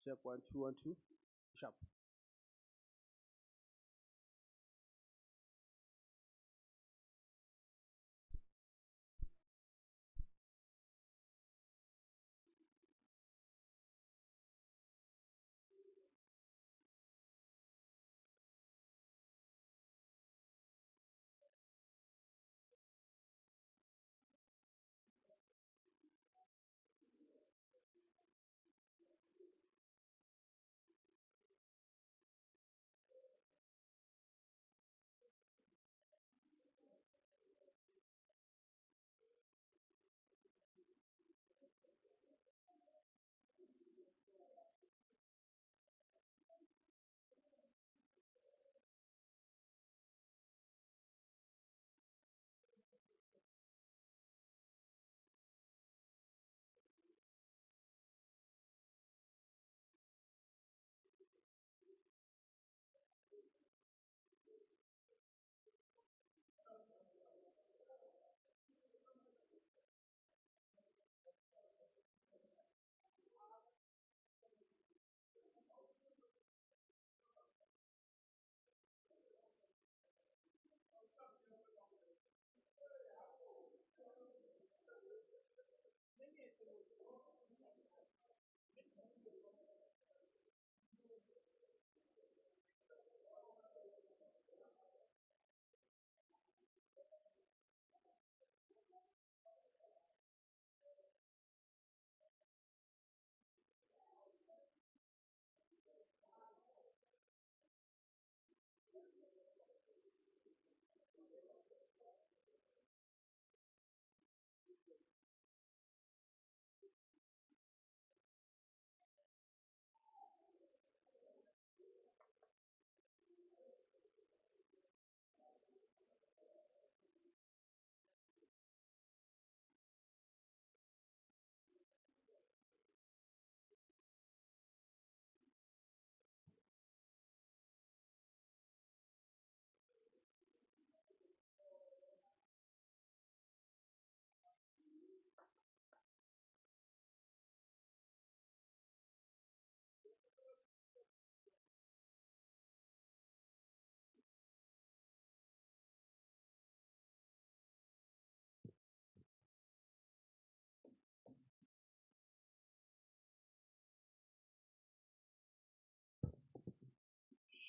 Check 1 2 1 2. Sharp.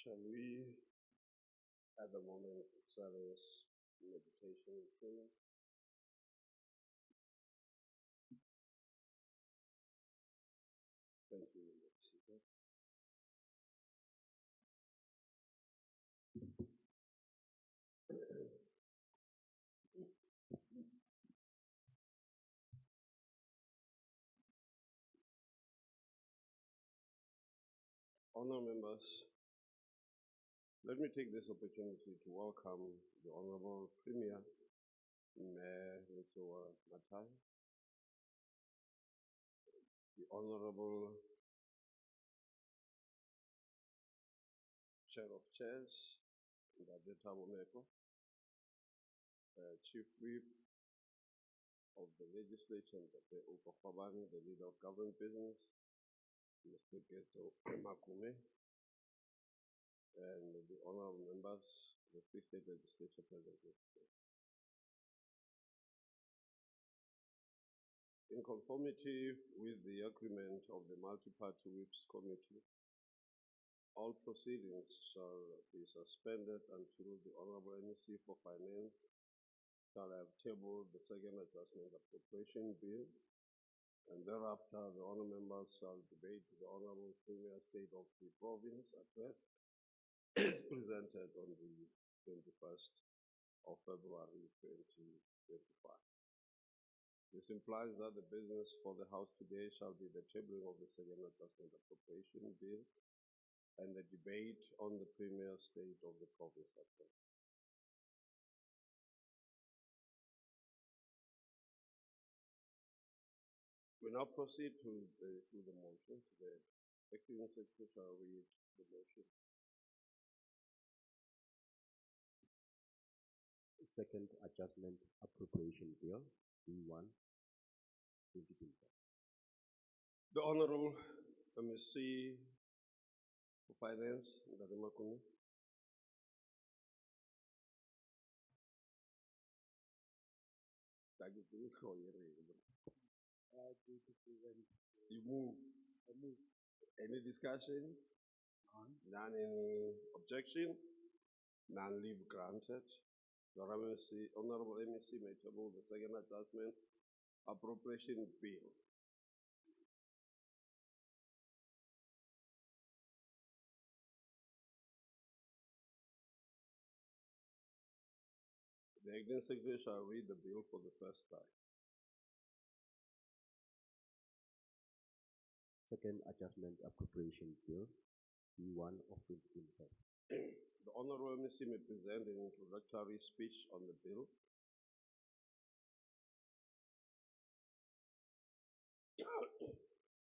Shall we have a moment of silence, meditation, and prayer? Thank you, Mr. Honor members, let me take this opportunity to welcome the Honorable Premier, Mayor Raadzaal Matai, the Honorable Chair of Chairs, Ndadeta Bomeko, Chief Whip of the Legislature, the Ukofabani, the Leader of Government Business, Mr. Geto Makume, and the honorable members of the Free State Legislature present here today. In conformity with the agreement of the Multi-Party Whips Committee, all proceedings shall be suspended until the Honorable NEC for Finance shall have tabled the second adjustment appropriation bill, and thereafter the honourable members shall debate the Honourable Premier State of the Province address as presented on the 21st of February 2025. This implies that the business for the House today shall be the tabling of the second adjustment appropriation bill and the debate on the Premier State of the Province address. We now proceed to the motion. The Acting Secretary shall read the motion. Second Adjustment Appropriation Bill, B1, 2025. The Honourable MEC for Finance, Ndari Makuni. You move. Any discussion? None. Any objection? None. Leave granted. The Honorable MEC may table the second adjustment appropriation bill. The acting secretary shall read the bill for the first time. Second Adjustment Appropriation Bill, B1 of 2025. The Honorable MEC may present an introductory speech on the bill.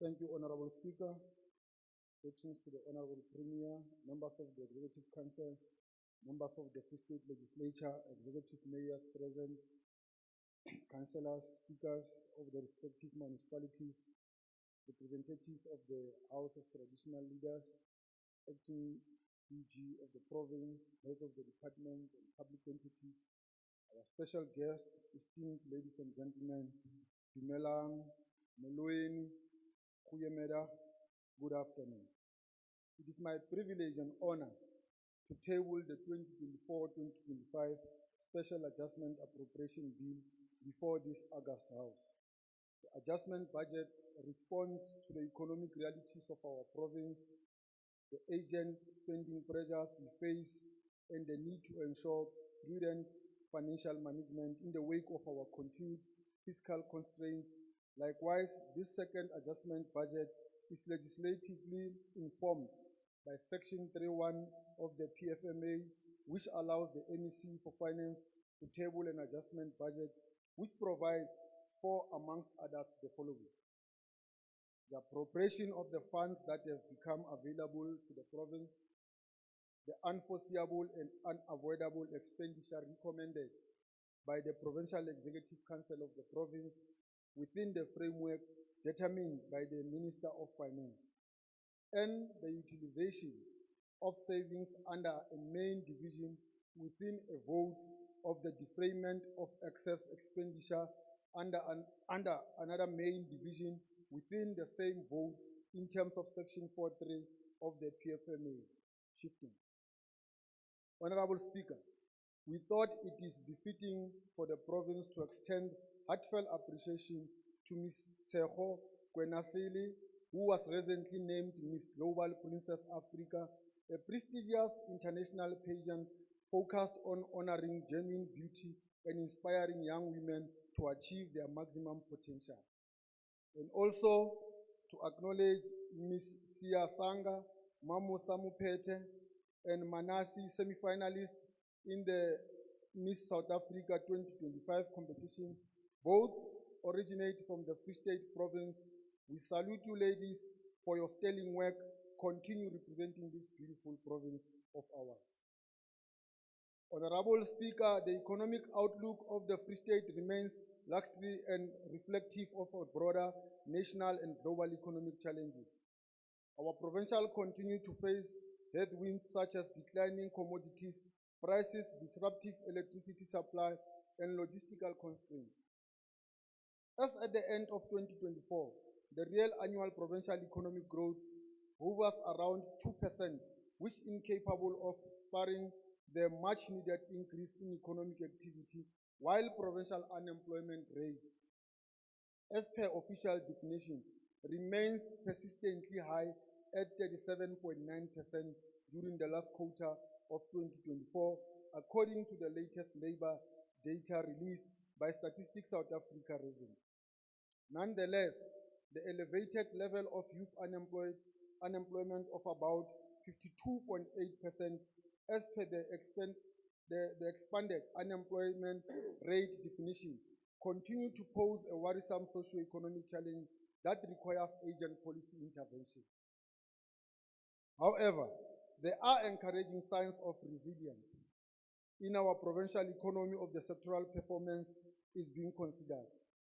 Thank you, Honorable Speaker. Greetings to the Honorable Premier, members of the Executive Council, members of the Free State Legislature, executive mayors present, councillors, speakers of the respective municipalities, representatives of the House of Traditional Leaders, acting DG of the province, heads of the departments and public entities, our special guests, esteemed ladies and gentlemen, Dumelang, Molweni, Kuyemeda, good afternoon. It is my privilege and honor to table the 2024-2025 Special Adjustment Appropriation Bill before this August House. The adjustment budget responds to the economic realities of our province, the urgent spending pressures we face, and the need to ensure prudent financial management in the wake of our continued fiscal constraints. Likewise, this second adjustment budget is legislatively informed by Section 3.1 of the PFMA, which allows the MEC for Finance to table an adjustment budget which provides for, amongst others, the following: the appropriation of the funds that have become available to the province, the unforeseeable and unavoidable expenditure recommended by the Provincial Executive Council of the province within the framework determined by the Minister of Finance, and the utilization of savings under a main division within a vote of the defrayment of excess expenditure under another main division within the same vote in terms of Section 4.3 of the PFMA. Shifting. Honorable Speaker, we thought it is befitting for the province to extend heartfelt appreciation to Ms. Tseho Kwenasili, who was recently named Miss Global Princess Africa, a prestigious international pageant focused on honoring genuine beauty and inspiring young women to achieve their maximum potential. And also to acknowledge Ms. Sia Sanga, Mamo Samupete, and Manasi semi-finalists in the Miss South Africa 2025 competition, both originate from the Free State province. We salute you ladies for your sterling work. Continue representing this beautiful province of ours. Honorable Speaker, the economic outlook of the Free State remains luxury and reflective of our broader national and global economic challenges. Our provincial continue to face headwinds such as declining commodities prices, disruptive electricity supply, and logistical constraints. As at the end of 2024, the real annual provincial economic growth hovers around 2%, which is incapable of spurring the much-needed increase in economic activity, while provincial unemployment rate, as per official definition, remains persistently high at 37.9% during the last quarter of 2024, according to the latest labor data released by Statistics South Africa recently. Nonetheless, the elevated level of youth unemployment of about 52.8% as per the expanded unemployment rate definition continue to pose a worrisome socio-economic challenge that requires urgent policy intervention. However, there are encouraging signs of resilience in our provincial economy of the sectoral performance is being considered.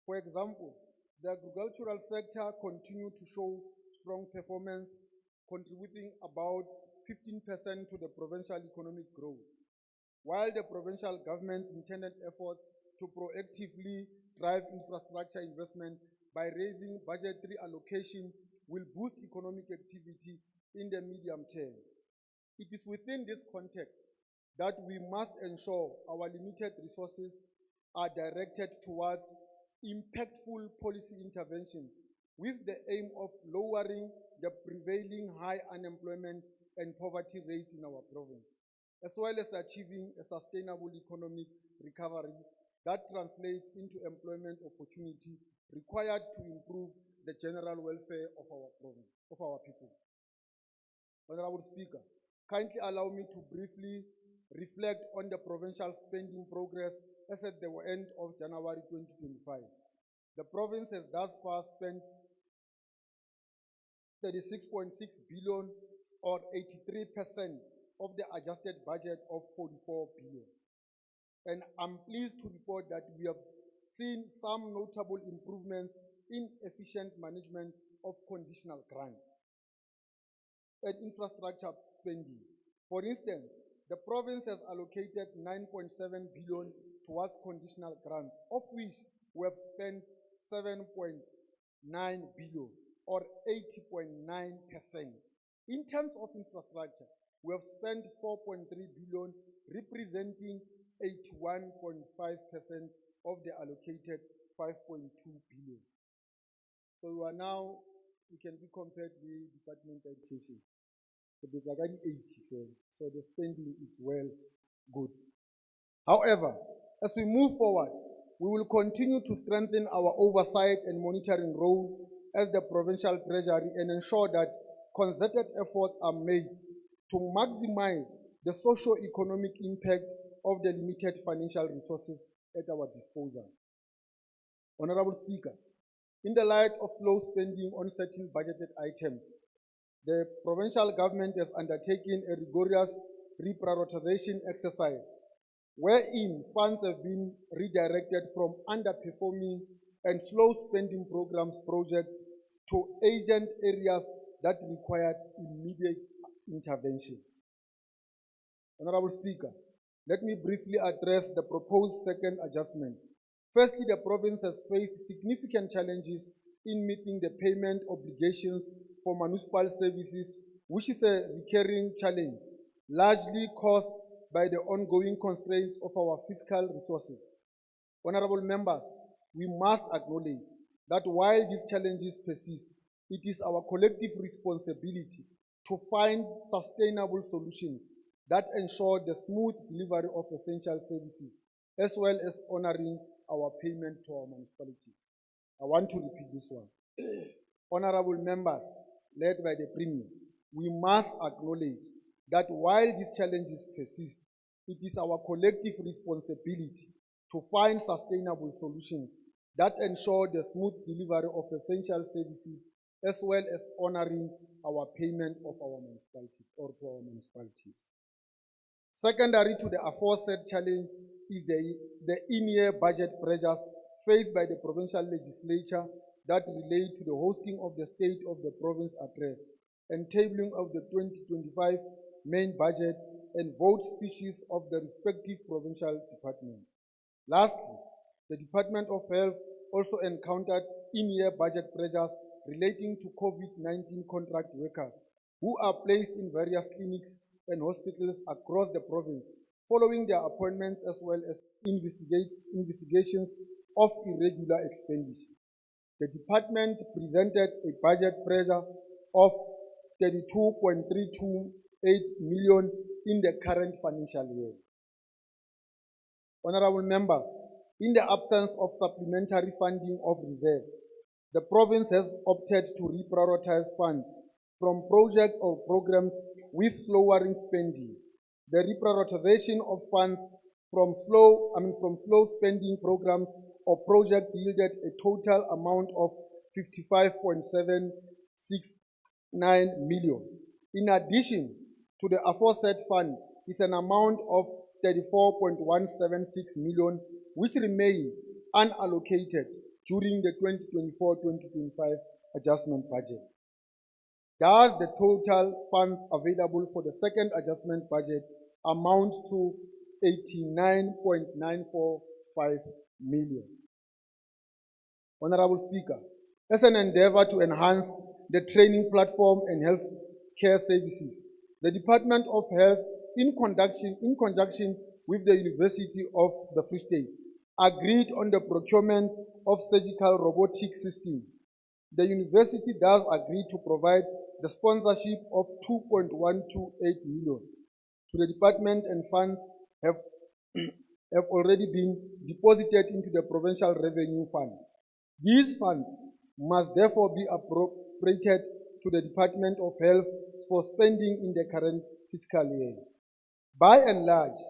For example, the agricultural sector continues to show strong performance, contributing about 15% to the provincial economic growth. While the provincial government's intended effort to proactively drive infrastructure investment by raising budgetary allocation will boost economic activity in the medium term. It is within this context that we must ensure our limited resources are directed towards impactful policy interventions with the aim of lowering the prevailing high unemployment and poverty rates in our province, as well as achieving a sustainable economic recovery that translates into employment opportunity required to improve the general welfare of our province, of our people. Honorable Speaker, kindly allow me to briefly reflect on the provincial spending progress as at the end of January 2025. The province has thus far spent 36.6 billion or 83% of the adjusted budget of 44 billion. And I'm pleased to report that we have seen some notable improvements in efficient management of conditional grants and infrastructure spending. For instance, the province has allocated 9.7 billion towards conditional grants, of which we have spent 7.9 billion or 80.9%. In terms of infrastructure, we have spent 4.3 billion, representing 81.5% of the allocated 5.2 billion. So we are now, we can be compared with Department of Education. So there's already 80, so the spending is well good. However, as we move forward, we will continue to strengthen our oversight and monitoring role as the provincial treasury and ensure that concerted efforts are made to maximize the socio-economic impact of the limited financial resources at our disposal. Honorable Speaker, in the light of slow spending on certain budgeted items, the provincial government has undertaken a rigorous reprioritization exercise wherein funds have been redirected from underperforming and slow spending programs projects to urgent areas that required immediate intervention. Honorable Speaker, let me briefly address the proposed second adjustment. Firstly, the province has faced significant challenges in meeting the payment obligations for municipal services, which is a recurring challenge, largely caused by the ongoing constraints of our fiscal resources. Honorable members, we must acknowledge that while these challenges persist, it is our collective responsibility to find sustainable solutions that ensure the smooth delivery of essential services, as well as honoring our payment to our municipalities. I want to repeat this one. Honorable members, led by the Premier, we must acknowledge that while these challenges persist, it is our collective responsibility to find sustainable solutions that ensure the smooth delivery of essential services, as well as honoring our payment of our municipalities or to our municipalities. Secondary to the aforesaid challenge is the in-year budget pressures faced by the provincial legislature that relate to the hosting of the State of the Province address and tabling of the 2025 main budget and vote speeches of the respective provincial departments. Lastly, the Department of Health also encountered in-year budget pressures relating to COVID-19 contract workers who are placed in various clinics and hospitals across the province following their appointments, as well as investigations of irregular expenditure. The department presented a budget pressure of 32.328 million in the current financial year. Honorable members, in the absence of supplementary funding of reserve, the province has opted to reprioritize funds from projects or programs with slowing spending. The reprioritization of funds from slow spending programs or projects yielded a total amount of 55.769 million. In addition to the aforesaid fund is an amount of 34.176 million which remain unallocated during the 2024-2025 adjustment budget. Does the total funds available for the second adjustment budget amount to 89.945 million? Honorable Speaker, as an endeavor to enhance the training platform and health care services, the Department of Health, in conjunction with the University of the Free State, agreed on the procurement of surgical robotic system. The university does agree to provide the sponsorship of 2.128 million to the department, and funds have already been deposited into the Provincial Revenue Fund. These funds must therefore be appropriated to the Department of Health for spending in the current fiscal year. By and large,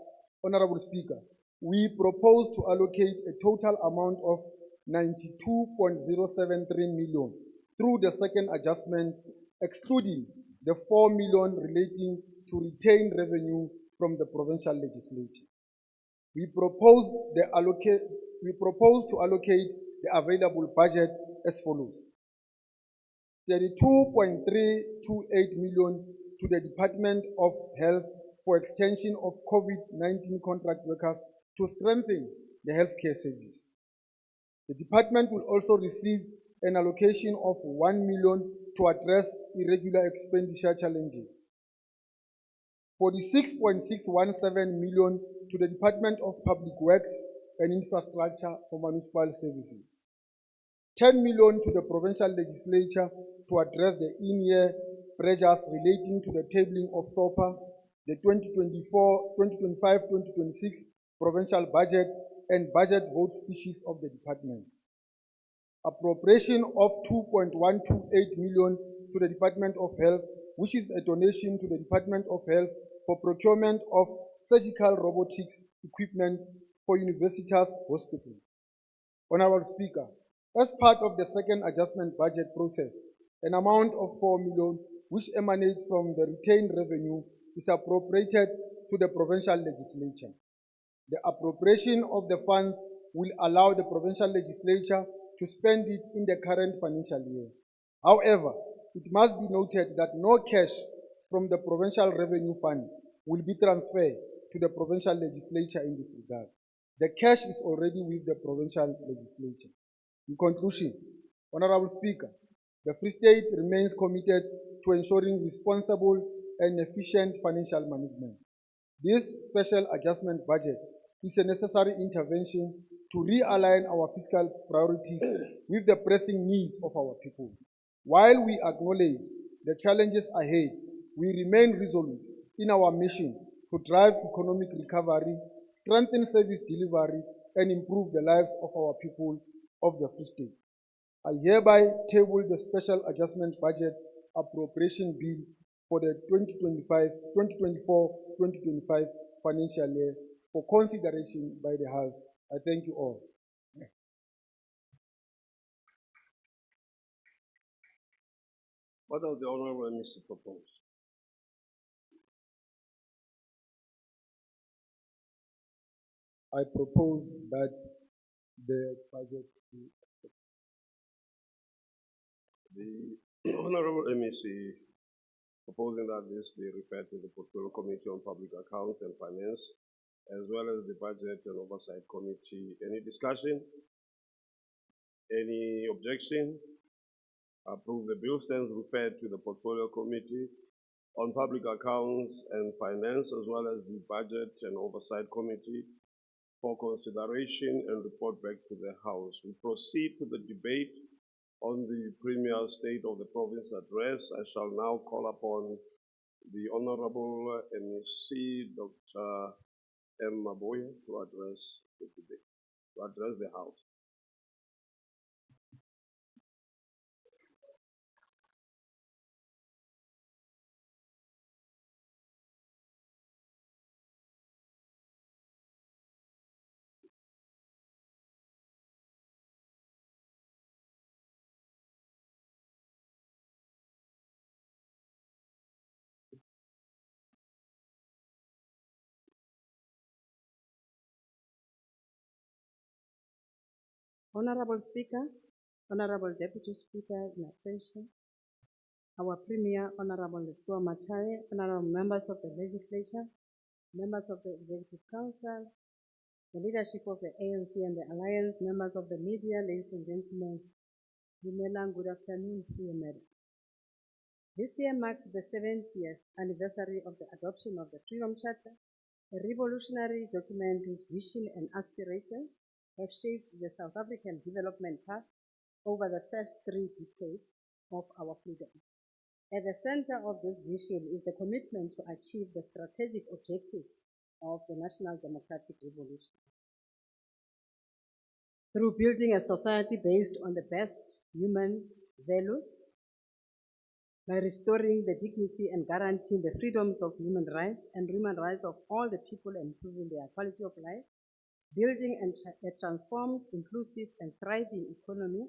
Honorable Speaker, we propose to allocate a total amount of 92.073 million through the second adjustment, excluding the 4 million relating to retained revenue from the provincial legislature. We propose to allocate the available budget as follows: 32.328 million to the Department of Health for extension of COVID-19 contract workers to strengthen the healthcare service. The department will also receive an allocation of 1 million to address irregular expenditure challenges. 46.617 million to the Department of Public Works and Infrastructure for Municipal Services. 10 million to the Provincial Legislature to address the in-year pressures relating to the tabling of SOPA, the 2025-2026 provincial budget, and budget vote speeches of the department. Appropriation of 2.128 million to the Department of Health, which is a donation to the Department of Health for procurement of surgical robotics equipment for Universitas Hospital. Honorable Speaker, as part of the second adjustment budget process, an amount of 4 million, which emanates from the retained revenue, is appropriated to the provincial legislature. The appropriation of the funds will allow the provincial legislature to spend it in the current financial year. However, it must be noted that no cash from the provincial revenue fund will be transferred to the provincial legislature in this regard. The cash is already with the provincial legislature. In conclusion, Honorable Speaker, the Free State remains committed to ensuring responsible and efficient financial management. This special adjustment budget is a necessary intervention to realign our fiscal priorities with the pressing needs of our people. While we acknowledge the challenges ahead, we remain resolute in our mission to drive economic recovery, strengthen service delivery, and improve the lives of our people of the Free State. I hereby table the special adjustment budget appropriation bill for the 2024-2025 financial year for consideration by the House. I thank you all. What does the Honorable Minister propose? I propose that the budget be accepted. The Honorable MEC proposing that this be referred to the Portfolio Committee on Public Accounts and Finance, as well as the Budget and Oversight Committee. Any discussion? Any objection? Approve. The bill stands referred to the Portfolio Committee on Public Accounts and Finance, as well as the Budget and Oversight Committee for consideration and report back to the House. We proceed to the debate on the Premier State of the Province address. I shall now call upon the Honorable MEC, Dr. M. Maboya, to address the debate, to address the House. Honorable Speaker, Honorable Deputy Speaker in absentia, our Premier, Honorable Matai, honorable members of the Legislature, members of the Executive Council, the leadership of the ANC and the Alliance, members of the media, ladies and gentlemen, good afternoon, madam. This year marks the 70th anniversary of the adoption of the Freedom Charter, a revolutionary document whose vision and aspirations have shaped the South African development path over the first 3 decades of our freedom. At the center of this vision is the commitment to achieve the strategic objectives of the National Democratic Revolution. Through building a society based on the best human values, by restoring the dignity and guaranteeing the freedoms of human rights and human rights of all the people and improving their quality of life, building a transformed, inclusive, and thriving economy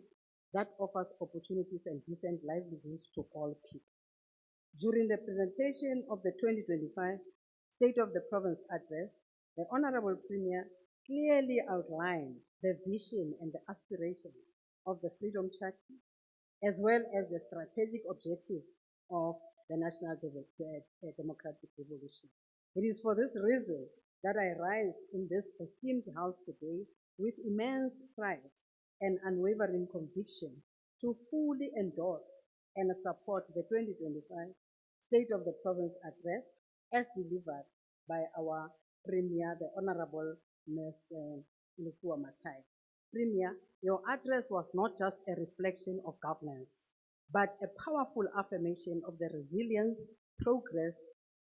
that offers opportunities and decent livelihoods to all people. During the presentation of the 2025 State of the Province Address, the Honorable Premier clearly outlined the vision and the aspirations of the Freedom Charter, as well as the strategic objectives of the National Democratic Revolution. It is for this reason that I rise in this esteemed House today with immense pride and unwavering conviction to fully endorse and support the 2025 State of the Province Address as delivered by our Premier, the Honorable Ms. Matai. Premier, your address was not just a reflection of governance, but a powerful affirmation of the resilience, progress,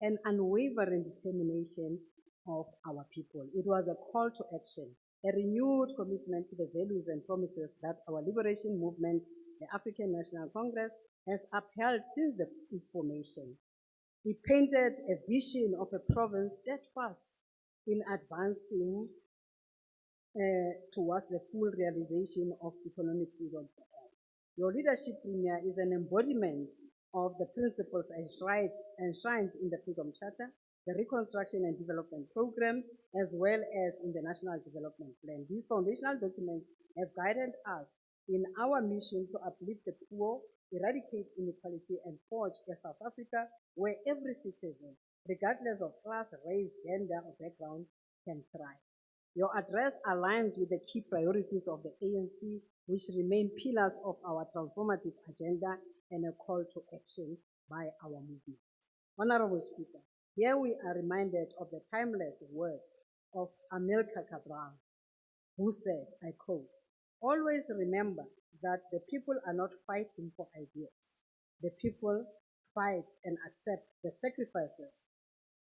and unwavering determination of our people. It was a call to action, a renewed commitment to the values and promises that our liberation movement, the African National Congress, has upheld since its formation. It painted a vision of a province steadfast in advancing towards the full realization of economic freedom for all. Your leadership, Premier, is an embodiment of the principles enshrined in the Freedom Charter, the Reconstruction and Development Program, as well as in the National Development Plan. These foundational documents have guided us in our mission to uplift the poor, eradicate inequality, and forge a South Africa where every citizen, regardless of class, race, gender, or background, can thrive. Your address aligns with the key priorities of the ANC, which remain pillars of our transformative agenda and a call to action by our movement. Honorable Speaker, here we are reminded of the timeless words of Amilcar Cabral, who said, I quote, "Always remember that the people are not fighting for ideas. The people fight and accept the sacrifices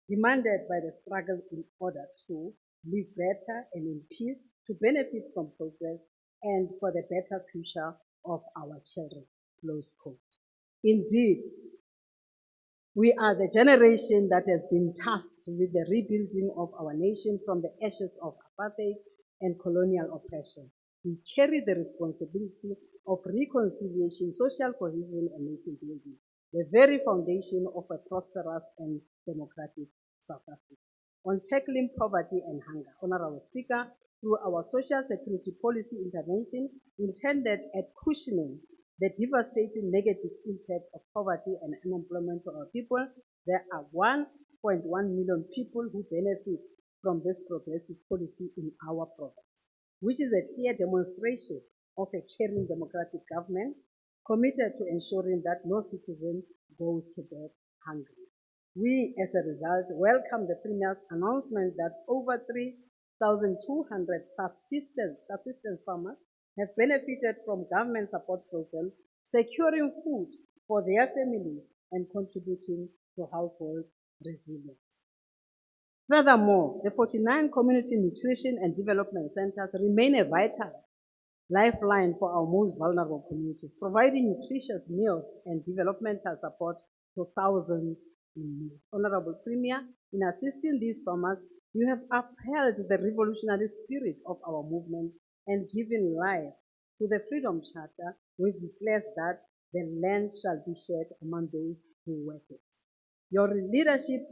demanded by the struggle in order to live better and in peace, to benefit from progress, and for the better future of our children." Close quote. Indeed, we are the generation that has been tasked with the rebuilding of our nation from the ashes of apartheid and colonial oppression. We carry the responsibility of reconciliation, social cohesion, and nation building, the very foundation of a prosperous and democratic South Africa. On tackling poverty and hunger, Honorable Speaker, through our social security policy intervention intended at cushioning the devastating negative impact of poverty and unemployment to our people, there are 1.1 million people who benefit from this progressive policy in our province, which is a clear demonstration of a caring democratic government committed to ensuring that no citizen goes to bed hungry. We, as a result, welcome the Premier's announcement that over 3,200 subsistence farmers have benefited from government support programs, securing food for their families and contributing to household resilience. Furthermore, the 49 community nutrition and development centers remain a vital lifeline for our most vulnerable communities, providing nutritious meals and developmental support to thousands in need. Honorable Premier, in assisting these farmers, you have upheld the revolutionary spirit of our movement and given life to the Freedom Charter, which declares that the land shall be shared among those who work it. Your leadership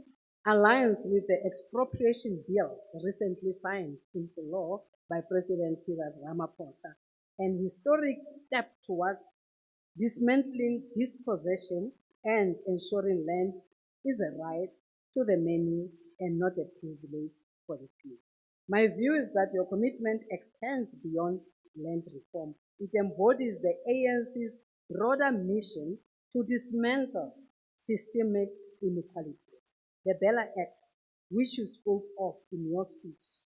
aligns with the Appropriation Bill recently signed into law by President Cyril Ramaphosa, an historic step towards dismantling dispossession and ensuring land is a right to the many and not a privilege for the few. My view is that your commitment extends beyond land reform. It embodies the ANC's broader mission to dismantle systemic inequalities. The Bella Act, which you spoke of in your speech,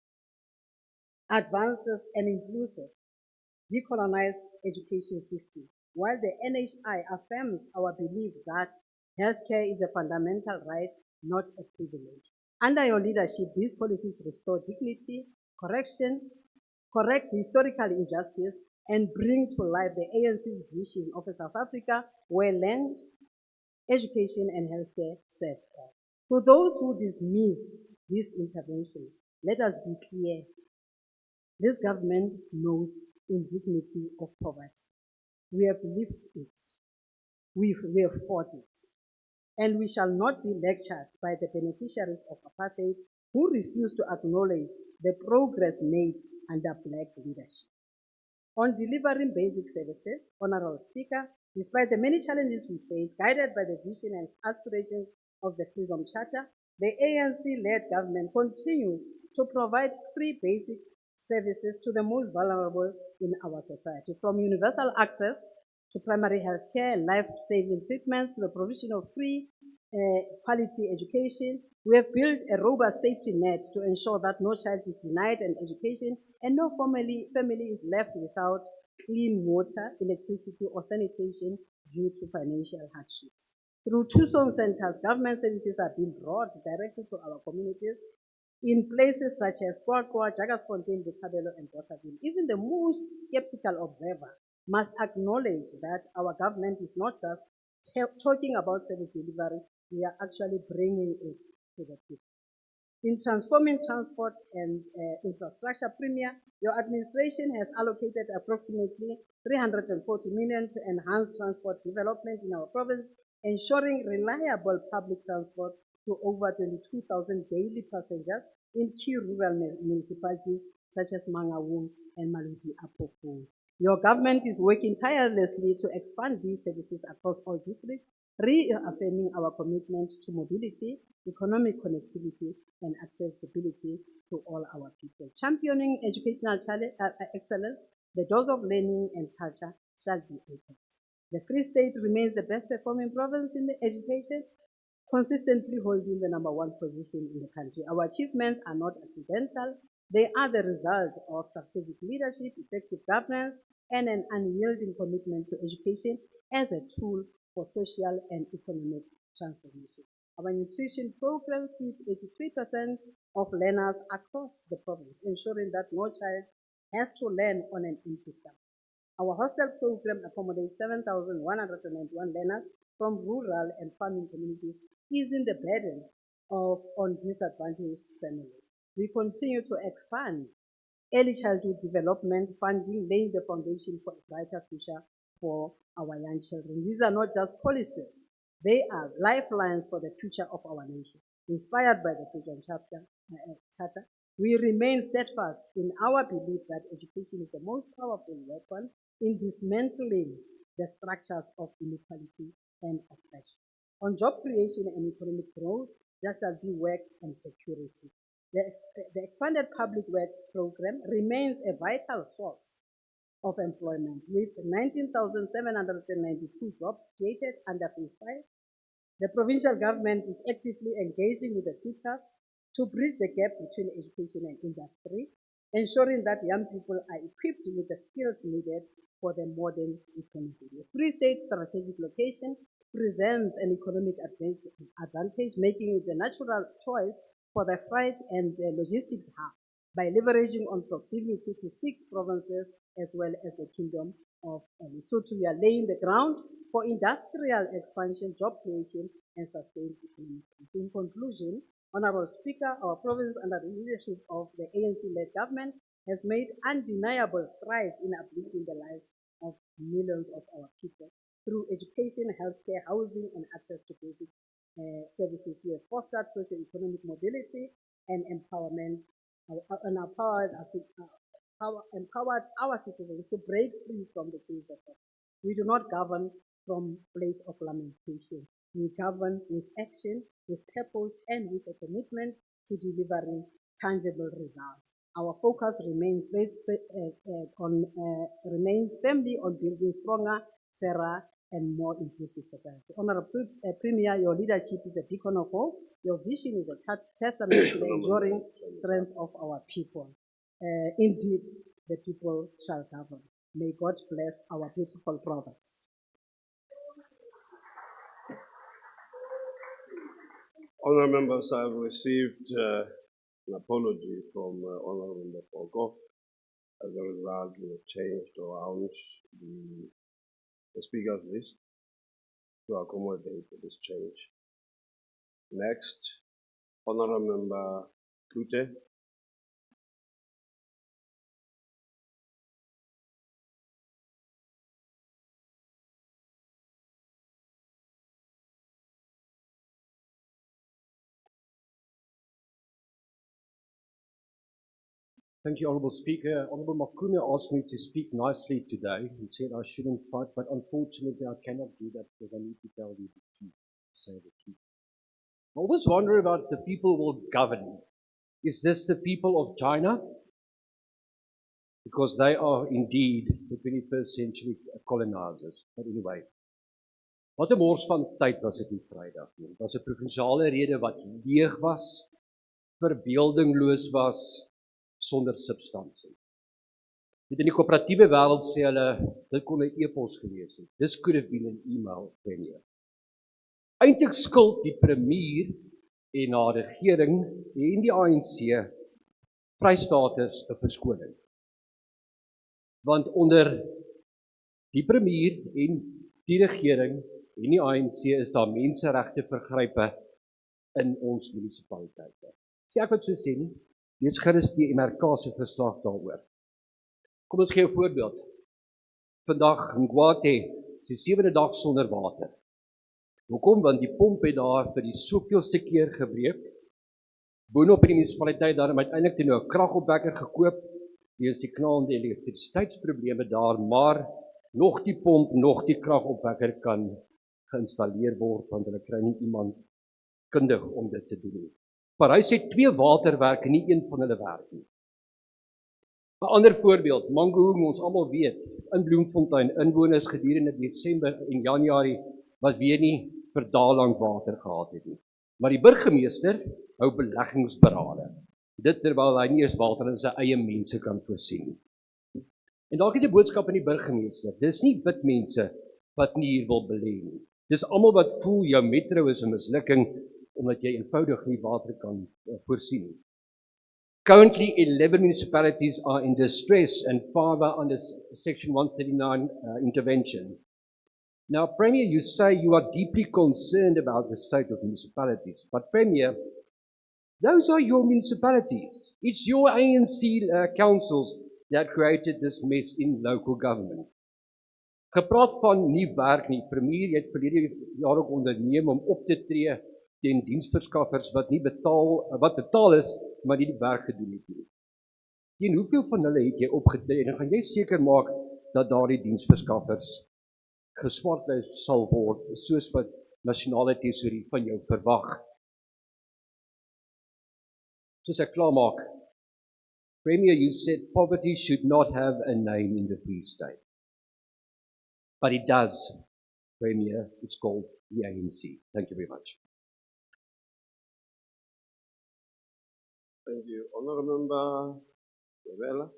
advances an inclusive, decolonized education system, while the NHI affirms our belief that healthcare is a fundamental right, not a privilege. Under your leadership, these policies restore dignity, correct historical injustice, and bring to life the ANC's vision of a South Africa where land, education, and healthcare serve all. To those who dismiss these interventions, let us be clear. This government knows indignity of poverty. We have lived it. We have fought it. And we shall not be lectured by the beneficiaries of apartheid who refuse to acknowledge the progress made under black leadership. On delivering basic services, Honorable Speaker, despite the many challenges we face, guided by the vision and aspirations of the Freedom Charter, the ANC-led government continues to provide free basic services to the most vulnerable in our society, from universal access to primary health care and life-saving treatments to the provision of free quality education. We have built a robust safety net to ensure that no child is denied an education and no family is left without clean water, electricity, or sanitation due to financial hardships. Through Tucson centers, government services are being brought directly to our communities in places such as Kwakwa, Bloemfontein, and Bloemfontein. Even the most skeptical observer must acknowledge that our government is not just talking about service delivery, we are actually bringing it to the people. In transforming transport and infrastructure, Premier, your administration has allocated approximately 340 million to enhance transport development in our province, ensuring reliable public transport to over 22,000 daily passengers in key rural municipalities such as Mangaung and Maludi Apoko. Your government is working tirelessly to expand these services across all districts, reaffirming our commitment to mobility, economic connectivity, and accessibility to all our people. Championing educational excellence, the doors of learning and culture shall be opened. The Free State remains the best performing province in the education, consistently holding the #1 position in the country. Our achievements are not accidental. They are the result of strategic leadership, effective governance, and an unyielding commitment to education as a tool for social and economic transformation. Our nutrition program feeds 83% of learners across the province, ensuring that no child has to learn on an empty stomach. Our hostel program accommodates 7,191 learners from rural and farming communities, easing the burden on disadvantaged families. We continue to expand early childhood development funding, laying the foundation for a brighter future for our young children. These are not just policies, they are lifelines for the future of our nation. Inspired by the Freedom Charter, we remain steadfast in our belief that education is the most powerful weapon in dismantling the structures of inequality and oppression. On job creation and economic growth, there shall be work and security. The expanded public works program remains a vital source of employment, with 19,792 jobs created under Phase 5. The provincial government is actively engaging with the sectors to bridge the gap between education and industry, ensuring that young people are equipped with the skills needed for the modern economy. The Free State strategic location presents an economic advantage, making it the natural choice for the freight and logistics hub by leveraging on proximity to 6 provinces as well as the Kingdom of Lesotho. We are laying the ground for industrial expansion, job creation, and sustained economic growth. In conclusion, Honorable Speaker, our province under the leadership of the ANC-led government has made undeniable strides in uplifting the lives of millions of our people. Through education, healthcare, housing, and access to basic services, we have fostered socio-economic mobility and empowered our citizens to break free from the chains of poverty. We do not govern from a place of lamentation. We govern with action, with purpose, and with a commitment to delivering tangible results. Our focus remains firmly on building stronger, fairer, and more inclusive society. Honorable Premier, your leadership is a beacon of hope. Your vision is a testament to the enduring strength of our people. Indeed, the people shall govern. May God bless our beautiful province. Honourable members, I've received an apology from Honourable Mboko. As a result, we have changed around the speaker's list to accommodate this change. Next, Honourable Member Klute. Thank you, Honourable Speaker. Honourable Makune asked me to speak nicely today and said I shouldn't fight, but unfortunately I cannot do that because I need to tell you the truth, say the truth. I always wonder about the people who will govern. Is this the people of China? Because they are indeed the 21st century colonizers. But anyway, wat 'n mors van tyd was dit nie Vrydag nie. Dit was 'n provinsiale rede wat leeg was, verbeeldingloos was, sonder substansie. In die koöperatiewe wêreld sê hulle, dit kon 'n e-pos gewees het. This could have been an email, Premier. Eintlik skuld die premier en haar regering en die ANC Vrystaaters 'n verskoning. Want onder die premier en die regering en die ANC is daar menseregte vergrype in ons munisipaliteite. Sê ek wat so sê nie, lees gerus die MRK se verslag daaroor. Kom ons gee 'n voorbeeld. Vandag in Guate is die 7de dag sonder water. Hoekom? Want die pomp het daar vir die soveelste keer gebreek. Boonop in die munisipaliteit daarom uiteindelik toe nou 'n kragopwekker gekoop, weens die knaande elektrisiteitsprobleme daar, maar nog die pomp, nog die kragopwekker kan geïnstalleer word, want hulle kry nie iemand kundig om dit te doen nie. Parys het 2 waterwerke, nie een van hulle werk nie. 'n Ander voorbeeld, Mangaung, ons almal weet, in Bloemfontein, inwoners gedurende Desember en Januarie wat weer nie vir dae lank water gehad het nie. Maar die burgemeester hou beleggingsberade. Dit terwyl hy nie eens water in sy eie mense kan voorsien nie. En dalk het 'n boodskap aan die burgemeester. Dis nie wit mense wat nie hier wil belê nie. Dis almal wat voel jou metro is 'n mislukking omdat jy eenvoudig nie water kan voorsien nie. Currently, 11 municipalities are in distress and 5 are under Section 139 intervention. Now, Premier, you say you are deeply concerned about the state of municipalities, but Premier, those are your municipalities. It's your ANC councils that created this mess in local government. Gepraat van nie werk nie, Premier, jy het verlede jaar ook onderneem om op te tree teen diensverskaffers wat betaal is, maar nie die werk gedoen het nie. Teen hoeveel van hulle het jy opgetree en gaan jy seker maak dat daardie diensverskaffers geswartlys sal word, soos wat nasionale tesourie van jou verwag? Soos ek klaar maak, Premier, you said poverty should not have a name in the Free State. But it does, Premier. It's called the ANC. Thank you very much. Thank you. Honourable Member Rivera.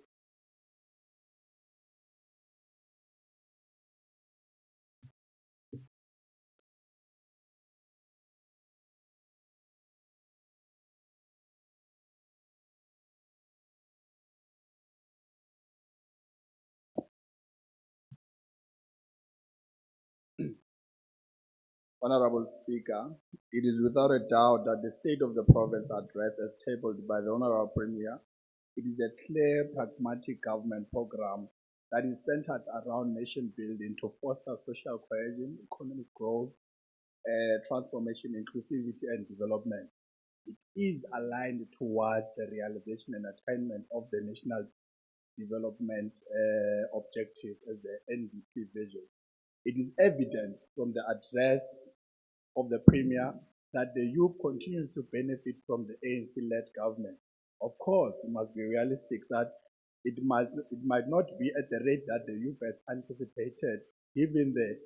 Honorable Speaker, it is without a doubt that the state of the province address as tabled by the Honorable Premier, it is a clear, pragmatic government program that is centered around nation building to foster social cohesion, economic growth, transformation, inclusivity, and development. It is aligned towards the realization and attainment of the national development objective as the NDP vision. It is evident from the address of the Premier that the youth continues to benefit from the ANC-led government. Of course, we must be realistic that it might not be at the rate that the youth has anticipated, given the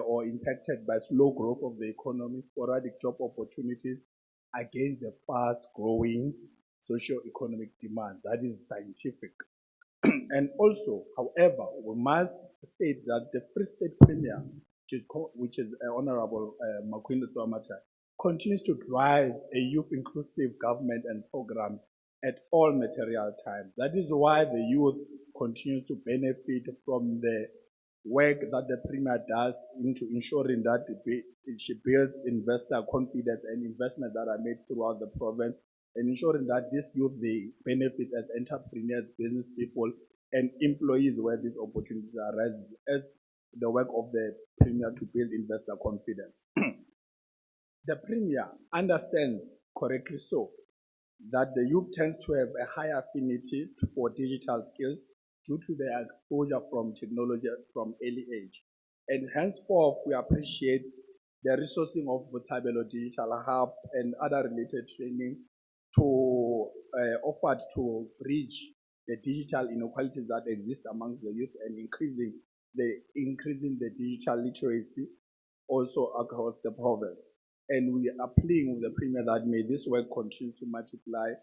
or impacted by slow growth of the economy, sporadic job opportunities against the fast-growing socio-economic demand. That is scientific. And also, however, we must state that the Free State Premier, which is Honorable Makwinda Tsuamata, continues to drive a youth-inclusive government and programs at all material times. That is why the youth continue to benefit from the work that the Premier does into ensuring that she builds investor confidence and investments that are made throughout the province, and ensuring that this youth, they benefit as entrepreneurs, business people, and employees where these opportunities arise as the work of the Premier to build investor confidence. The Premier understands, correctly so, that the youth tends to have a high affinity for digital skills due to their exposure from technology from early age. And henceforth, we appreciate the resourcing of Botshabelo Digital Hub and other related trainings to offered to bridge the digital inequalities that exist amongst the youth and increasing the digital literacy also across the province. And we are pleading with the Premier that may this work continue to multiply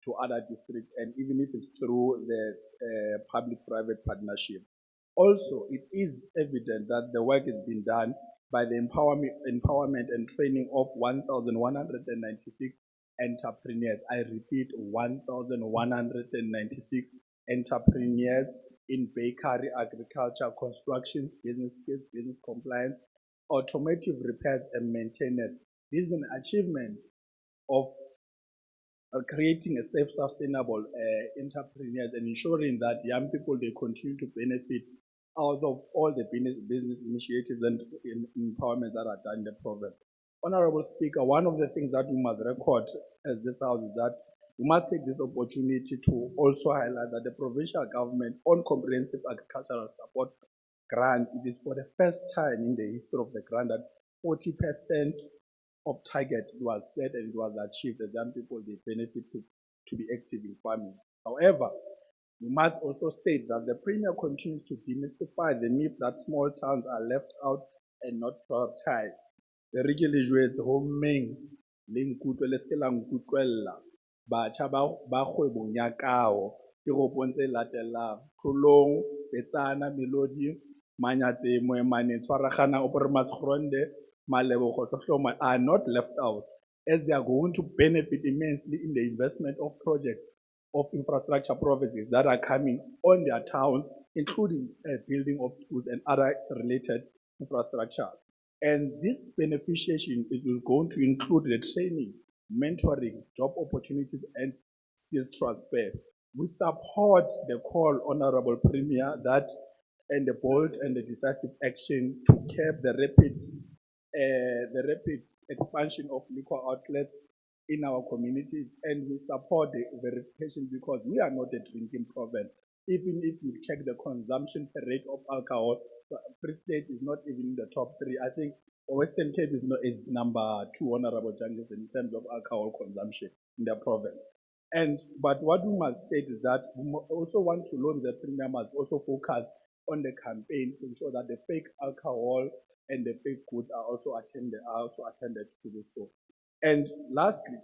to other districts, and even if it's through the public-private partnership. Also, it is evident that the work is being done by the empowerment and training of 1,196 entrepreneurs. I repeat, 1,196 entrepreneurs in bakery, agriculture, construction, business skills, business compliance, automotive repairs and maintenance. This is an achievement of creating a safe, sustainable entrepreneurs and ensuring that young people, they continue to benefit out of all the business initiatives and empowerment that are done in the province. Honorable Speaker, one of the things that we must record as this House is that we must take this opportunity to also highlight that the provincial government on comprehensive agricultural support grant, it is for the first time in the history of the grant that 40% of target was set and it was achieved as young people, they benefit to be active in farming. However, we must also state that the Premier continues to demystify the myth that small towns are left out and not prioritized. The regulators homeng le nkutlwe le ske la nkutlwella batjha ba kgwebong ya kaho teropong tse latelang Tholong, Betsana, Melodi, Manyatse, Moemane, Tshwaragana, Oppermasgronde, Malebo, Kgotlohloma are not left out, as they are going to benefit immensely in the investment of projects of infrastructure projects that are coming on their towns, including building of schools and other related infrastructure. And this beneficiation is going to include the training, mentoring, job opportunities, and skills transfer. We support the call, Honorable Premier, that and the bold and the decisive action to curb the rapid expansion of liquor outlets in our communities, and we support the verification because we are not a drinking province. Even if you check the consumption rate of alcohol, Free State is not even in the top 3. I think Western Cape is number 2, Honorable Judges, in terms of alcohol consumption in the province. But what we must state is that we also want to learn the Premier must also focus on the campaign to ensure that the fake alcohol and the fake goods are also attended to do so. And lastly,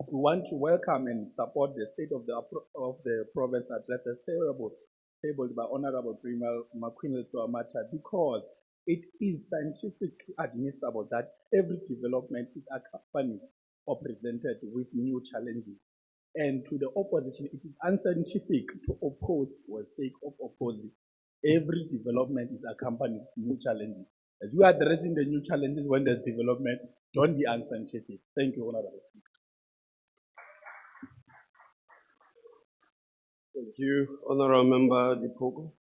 we want to welcome and support the state of the province address as tabled by Honorable Premier Makwinda Tsuamata, because it is scientifically admissible that every development is accompanied or presented with new challenges. And to the opposition, it is unscientific to oppose for the sake of opposing. Every development is accompanied with new challenges. As we are addressing the new challenges when there's development, don't be unscientific. Thank you, Honorable Speaker. Thank you, Honorable Member Dipoko.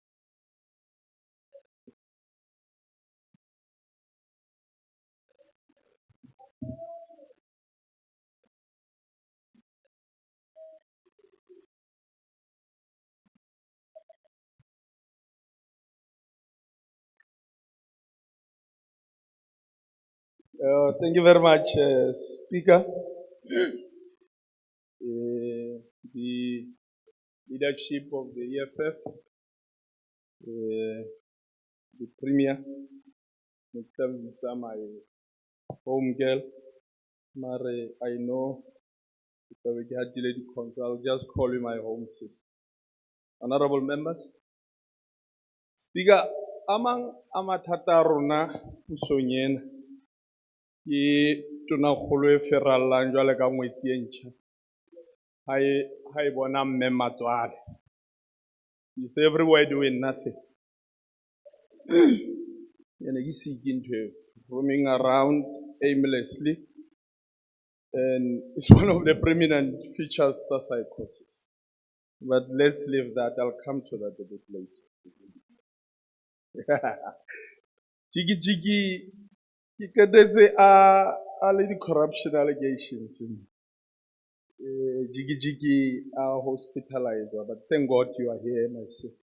Thank you very much, Speaker. The leadership of the EFF, the Premier, Mr. my home girl, Mare, I know, I'll just call you my home sister. Honorable members, Speaker, amang amathata rona pusong ena ke tonakgolo e ferallang jwale ka ngwetsi e ntjha ha e bona mme Matswale. He's everywhere doing nothing. Yena ke siki ntho eo, roaming around aimlessly, and it's one of the prominent features of psychosis. But let's leave that. I'll come to that a bit later. Jiggy, you can say all the corruption allegations. Jiggy are hospitalized, but thank God you are here, my sister.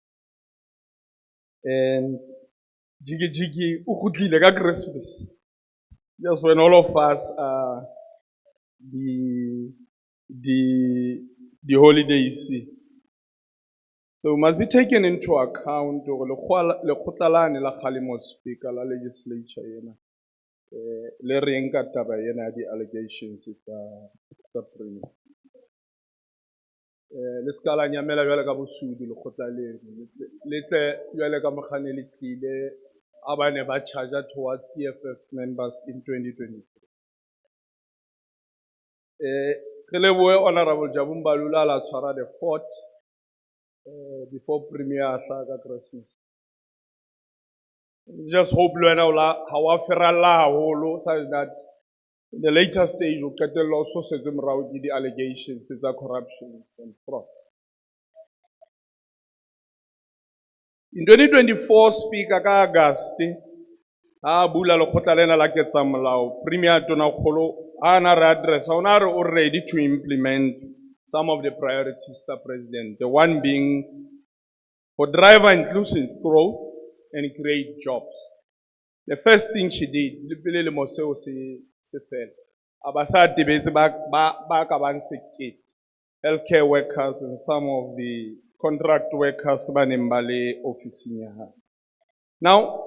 And Jiggy, like Christmas. Just when all of us are the holidays. So it must be taken into account le khotalane la khalimo speaker la legislature yena le renka taba yena di allegations tsa premier le skala nyamela jwale ka bosudi le khotaleng le tle jwale ka mogane le tlile abane ba charge towards EFF members in 2023 ke leboe honorable Jabu Mbalula la tshwara the fort before premier Asaka Christmas. Just hope Luena how ferala holo so that in the later stage we can also set them around the allegations of corruption and fraud. In 2024, Speaker ka August, bula lekgotla lena la ketsamolao premier tona kgolo ana re address ona re already to implement some of the priorities, Sir President. The one being for driver inclusive growth and create jobs. The first thing she did, le moseo se fela. Abasa debates back healthcare workers and some of the contract workers banembale office niya. Now,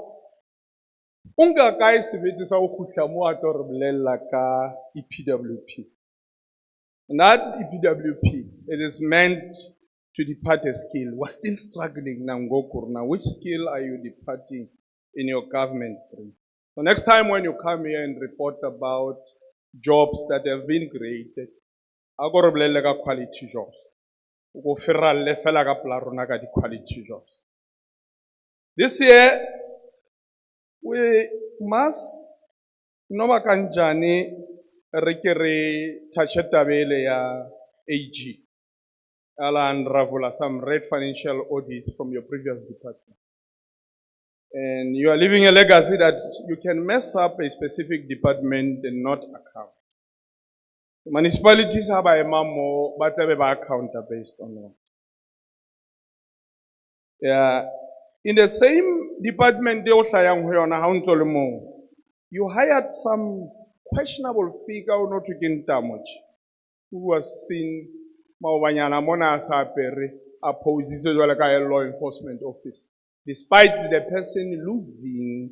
unga kai sebete sa o khutla mo a tlo re bolella ka EPWP. And that EPWP, it is meant to depart a skill. We're still struggling now. Which skill are you departing in your government? So next time when you come here and report about jobs that have been created, I go to quality jobs. Go ferralle fela ka pla rona ka di quality jobs. This year, we must noma kanjani re touch tabele ya AG. Ala unravel some red financial audits from your previous department. And you are leaving a legacy that you can mess up a specific department and not account. The municipalities have a memo, but they have account based on that. Yeah. In the same department, you hired some questionable figure not taking damage, who was seen opposed to the law enforcement office, despite the person losing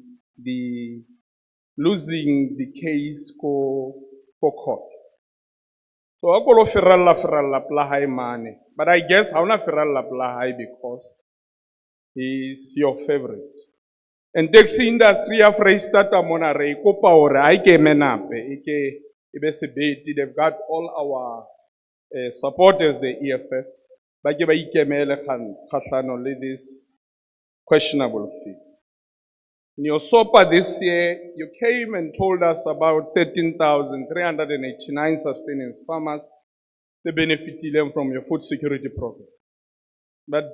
the case for court. So I go ferralla plahai money, but I guess how na ferralla plahai because he's your favorite. And taxi industry a Freistata monare kopa ore a ke menape they've got all our supporters the EFF ba ke ba ikemele khahlano le this questionable fee. In your SOPA this year, you came and told us about 13,389 sustenance farmers, they benefited from your food security program. But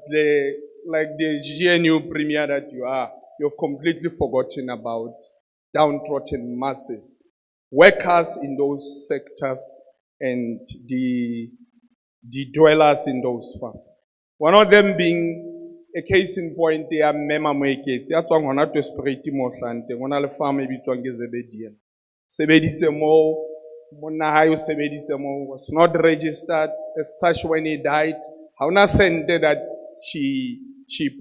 like the GNU premier that you are, you've completely forgotten about downtrodden masses, workers in those sectors and the dwellers in those farms. One of them being a case in point, they are mema mwekete. Atwang hona to sprayiti mohlante. Hona le farm ebitwang ke Zebedian. sebeditse mo, monna hae o sebeditse mo, was not registered as such when he died. Hauna sente that she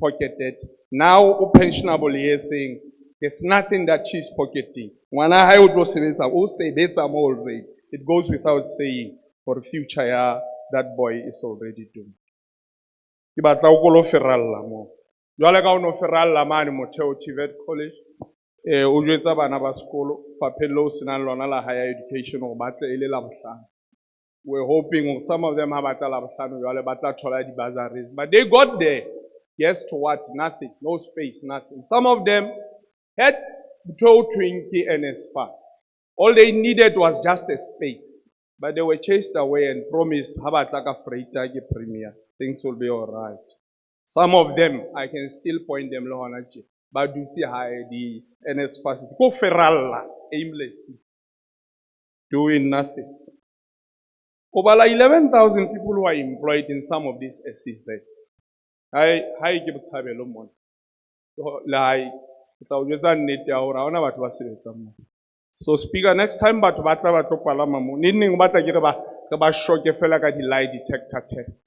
pocketed. Now, pensionable here saying, there's nothing that she's pocketing. Ngwana hae o tlo sebetsa, o sebetsa mo already. It goes without saying, for the future, yeah, that boy is already doing. Ke batla o kolo feralla mo. Jwale ka o no feralla mane motheo TVET College, o jwetsa bana ba sekolo, faphello o senang lona la higher education o batle ile la bohlano. We're hoping some of them have batla la bohlano jwale batla thola di bursaries, but they got there. Yes to what? Nothing. No space, nothing. Some of them had 20 NSFAS. All they needed was just a space. But they were chased away and promised, Habataka Freita Premier, things will be all right. Some of them, I can still point them, Lohanachi, but duty high, the NSFAS, go feralla, aimlessly, doing nothing. Over 11,000 people who are employed in some of these SCZ. I give Tabelo money. So Speaker, next time but palama mo nini ngubata ke ba shoke fela ka di lie detector test.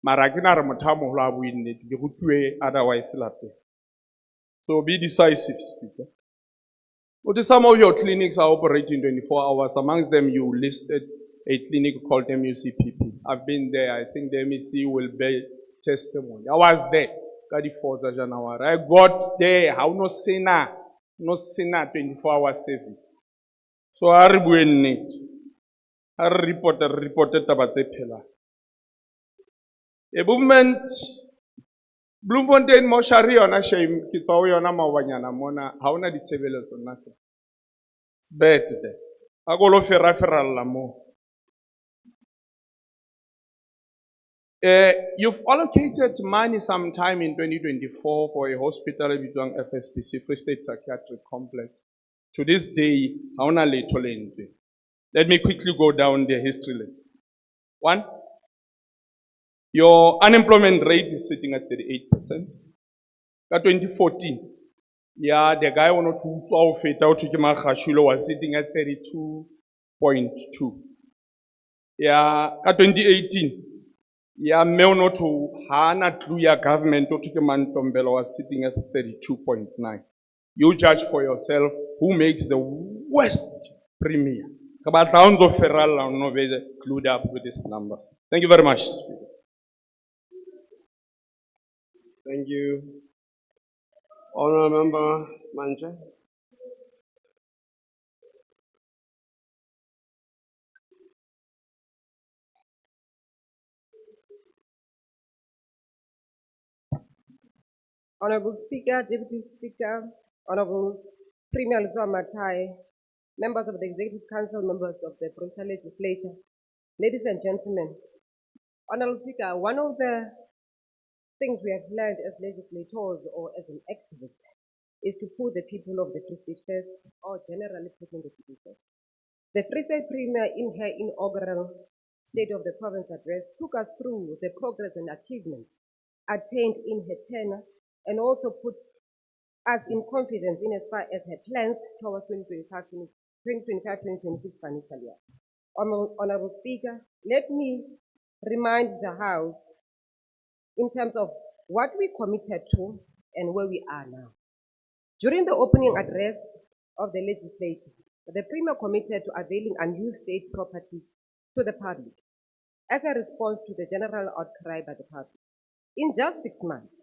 Mara ke na re mothamo ho la buine ke go tue otherwise lape. So be decisive, Speaker. But some of your clinics are operating 24 hours. Amongst them you listed a clinic called MUCPP. I've been there. I think the MEC will bear testimony. I was there. 4th of January. I got there. How no sena 24-hour service. So I reported about the pillar. A movement Bloemfontein moshari ona shame kitwa yona mawanyana mona hauna ditshebeletso nothing. It's bad there. A go lo ferralla mo. You've allocated money sometime in 2024 for a hospital in FSPC, Free State Psychiatric Complex. To this day, hauna letho lente. Let me quickly go down the history lane. 1, your unemployment rate is sitting at 38%. By 2014, yeah, the guy who was sitting at 32.2. Yeah, at 2018, yeah, to Hana Tluya government was sitting at 32.9. You judge for yourself who makes the worst premier. About rounds of Ferral and clued up with these numbers. Thank you very much, Speaker. Thank you. Honourable Member Manje. Honorable Speaker, Deputy Speaker, Honorable Premier Lutwa Matai, members of the Executive Council, members of the Provincial Legislature, ladies and gentlemen. Honorable Speaker, one of the things we have learned as legislators or as an activist is to put the people of the Free State first, or generally putting the people first. The Free State Premier in her inaugural State of the Province address took us through the progress and achievements attained in her tenure, and also put us in confidence in as far as her plans towards 2025-2026 financial year. Honorable Speaker, let me remind the House in terms of what we committed to and where we are now. During the opening address of the Legislature, the Premier committed to availing unused state properties to the public as a response to the general outcry by the public. In just 6 months,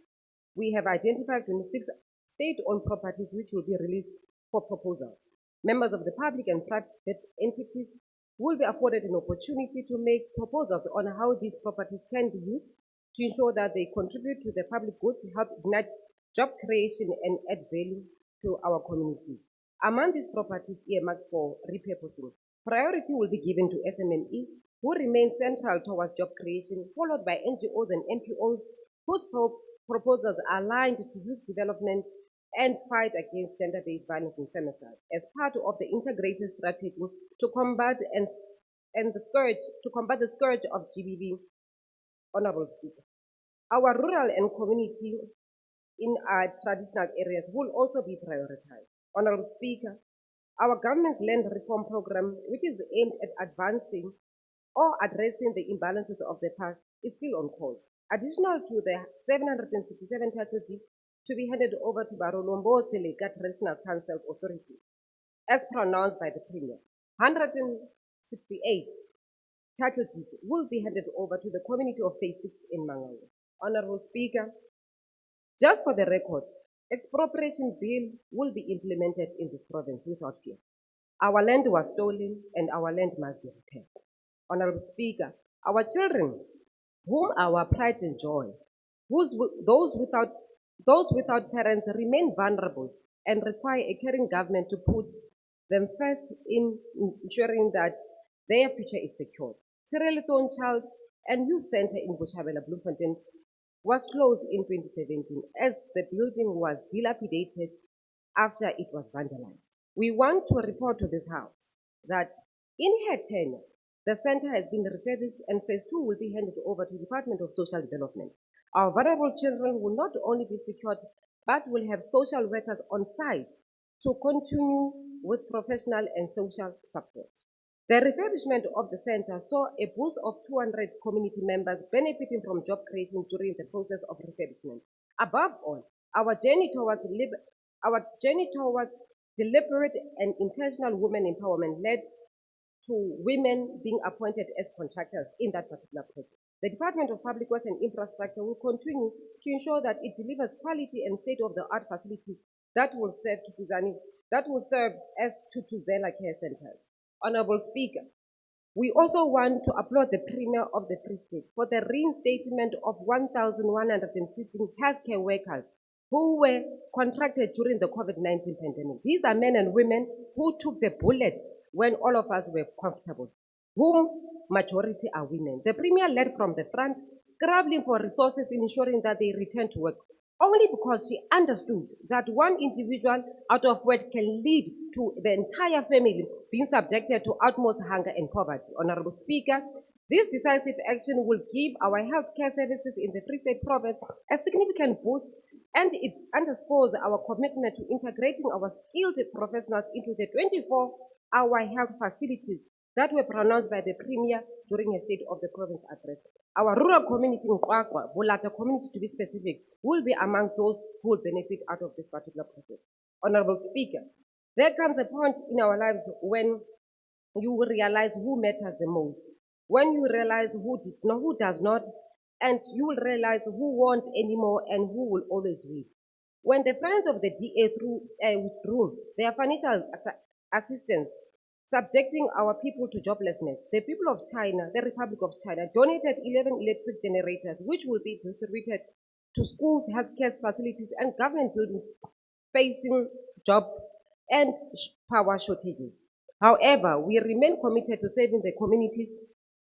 we have identified 26 state-owned properties which will be released for proposals. Members of the public and private entities will be afforded an opportunity to make proposals on how these properties can be used to ensure that they contribute to the public good, to help ignite job creation and add value to our communities. Among these properties earmarked for repurposing, priority will be given to SMMEs who remain central towards job creation, followed by NGOs and NPOs whose proposals are aligned to youth development and fight against gender-based violence and femicide as part of the integrated strategy to combat the scourge of GBV. Honorable Speaker, our rural and community in our traditional areas will also be prioritized. Honorable Speaker, Our government's land reform program, which is aimed at advancing or addressing the imbalances of the past, is still on course. Additional to the 767 title deeds to be handed over to Barolombo Seleka Traditional Council Authority, as pronounced by the Premier, 168 title deeds will be handed over to the community of Phase 6 in Mangaung. Honorable Speaker, just for the record, Expropriation Bill will be implemented in this province without fear. Our land was stolen and our land must be repaired. Honorable Speaker, our children, whom our pride and joy, those without parents remain vulnerable and require a caring government to put them first in ensuring that their future is secured. Sierra Leone Child and Youth Center in Boshabela, Bloemfontein was closed in 2017 as the building was dilapidated after it was vandalized. We want to report to this House that in her tenure, the center has been refurbished and Phase 2 will be handed over to the Department of Social Development. Our vulnerable children will not only be secured, but will have social workers on site to continue with professional and social support. The refurbishment of the center saw a boost of 200 community members benefiting from job creation during the process of refurbishment. Above all, our journey towards deliberate and intentional women empowerment led to women being appointed as contractors in that particular project. The Department of Public Works and Infrastructure will continue to ensure that it delivers quality and state-of-the-art facilities that will serve as Tutuzela care centers. Honorable Speaker, we also want to applaud the Premier of the Free State for the reinstatement of 1,115 healthcare workers who were contracted during the COVID-19 pandemic. These are men and women who took the bullet when all of us were comfortable, whom majority are women. The Premier led from the front, scrabbling for resources in ensuring that they return to work, only because she understood that one individual out of work can lead to the entire family being subjected to utmost hunger and poverty. Honorable Speaker, this decisive action will give our healthcare services in the Free State Province a significant boost, and it underscores our commitment to integrating our skilled professionals into the 24-hour health facilities that were pronounced by the Premier during a State of the Province address. Our rural community in Kwakwa, Bolata community to be specific, will be amongst those who will benefit out of this particular process. Honorable Speaker, there comes a point in our lives when you will realize who matters the most, when you realize who did not, who does not, and you will realize who won't anymore and who will always win. When the friends of the DA withdrew their financial assistance, subjecting our people to joblessness, the people of China, the Republic of China, donated 11 electric generators, which will be distributed to schools, healthcare facilities, and government buildings facing job and power shortages. However, we remain committed to saving the communities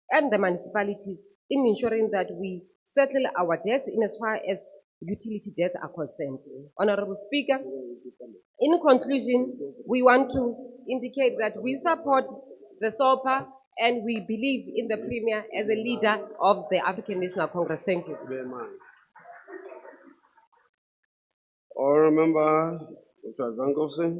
and the municipalities in ensuring that we settle our debts in as far as utility debts are concerned. Honorable Speaker, in conclusion, we want to indicate that we support the SOPA and we believe in the Premier as a leader of the African National Congress. Thank you. Honourable Member Dr. Zankosen.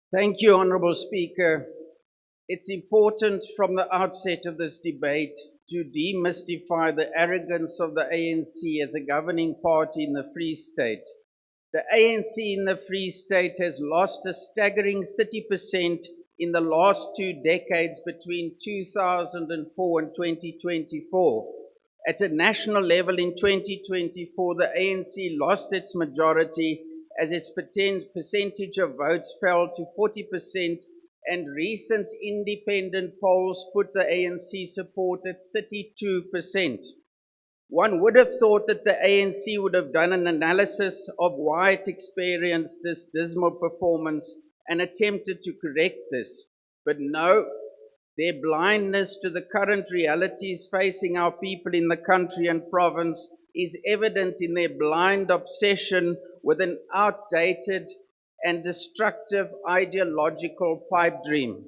Thank you, Honourable Speaker. It's important from the outset of this debate to demystify the arrogance of the ANC as a governing party in the Free State. The ANC in the Free State has lost a staggering 30% in the last 2 decades between 2004 and 2024. At a national level in 2024, the ANC lost its majority as its percentage of votes fell to 40%, and recent independent polls put the ANC support at 32%. One would have thought that the ANC would have done an analysis of why it experienced this dismal performance and attempted to correct this. But no, their blindness to the current realities facing our people in the country and province is evident in their blind obsession with an outdated and destructive ideological pipe dream.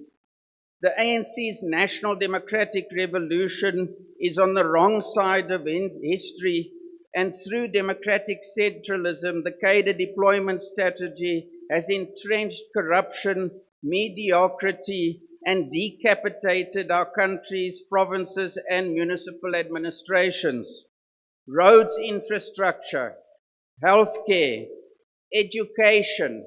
The ANC's National Democratic Revolution is on the wrong side of history, and through democratic centralism, the cadre deployment strategy has entrenched corruption, mediocrity, and decapitated our country's provinces and municipal administrations. Roads infrastructure, healthcare, education,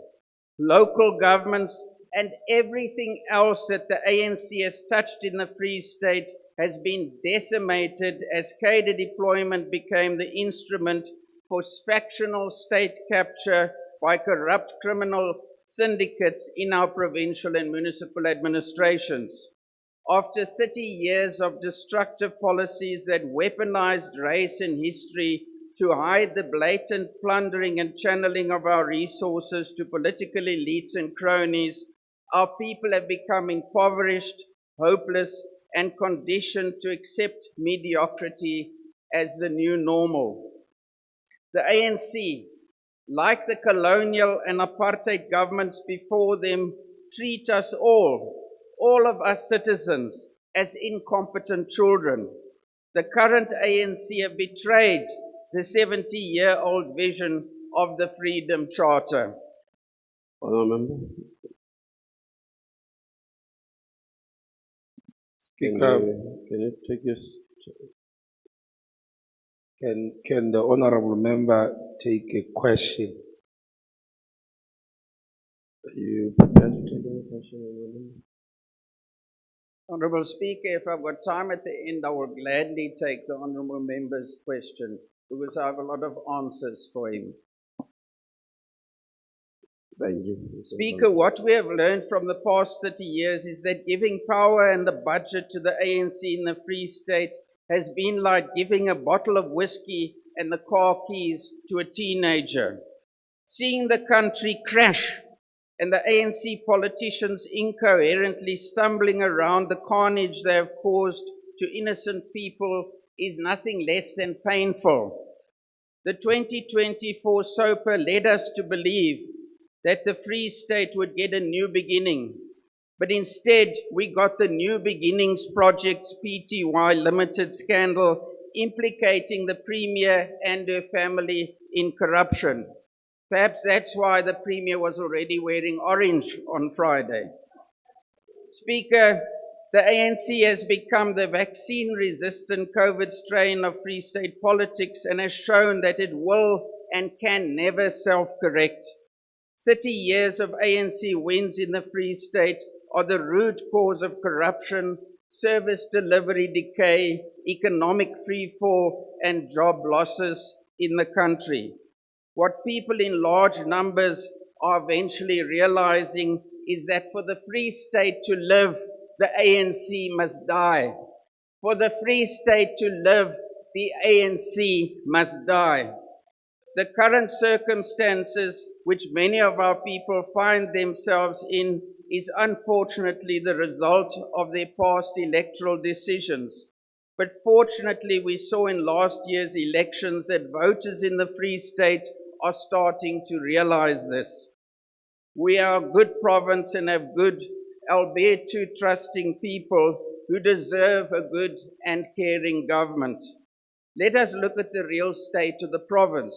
local governments, and everything else that the ANC has touched in the Free State has been decimated as cadre deployment became the instrument for factional state capture by corrupt criminal syndicates in our provincial and municipal administrations. After 30 years of destructive policies that weaponized race and history to hide the blatant plundering and channeling of our resources to political elites and cronies, our people have become impoverished, hopeless, and conditioned to accept mediocrity as the new normal. The ANC, like the colonial and apartheid governments before them, treat us all of us citizens, as incompetent children. The current ANC have betrayed the 70-year-old vision of the Freedom Charter. Honourable Member. Can you take your... Can the Honourable Member take a question? Are you prepared to take any question, Honourable Member? Honourable Speaker, if I've got time at the end, I will gladly take the Honourable Member's question because I have a lot of answers for him. Thank you. Speaker, what we have learned from the past 30 years is that giving power and the budget to the ANC in the Free State has been like giving a bottle of whiskey and the car keys to a teenager. Seeing the country crash and the ANC politicians incoherently stumbling around the carnage they have caused to innocent people is nothing less than painful. The 2024 SOPA led us to believe that the Free State would get a new beginning, but instead we got the New Beginnings Project's Pty Limited scandal implicating the Premier and her family in corruption. Perhaps that's why the Premier was already wearing orange on Friday. Speaker, the ANC has become the vaccine-resistant COVID strain of Free State politics and has shown that it will and can never self-correct. 30 years of ANC wins in the Free State are the root cause of corruption, service delivery decay, economic freefall, and job losses in the country. What people in large numbers are eventually realizing is that for the Free State to live, the ANC must die. For the Free State to live, the ANC must die. The current circumstances which many of our people find themselves in is unfortunately the result of their past electoral decisions. But fortunately, we saw in last year's elections that voters in the Free State are starting to realize this. We are a good province and have good, albeit too trusting people who deserve a good and caring government. Let us look at the real state of the province.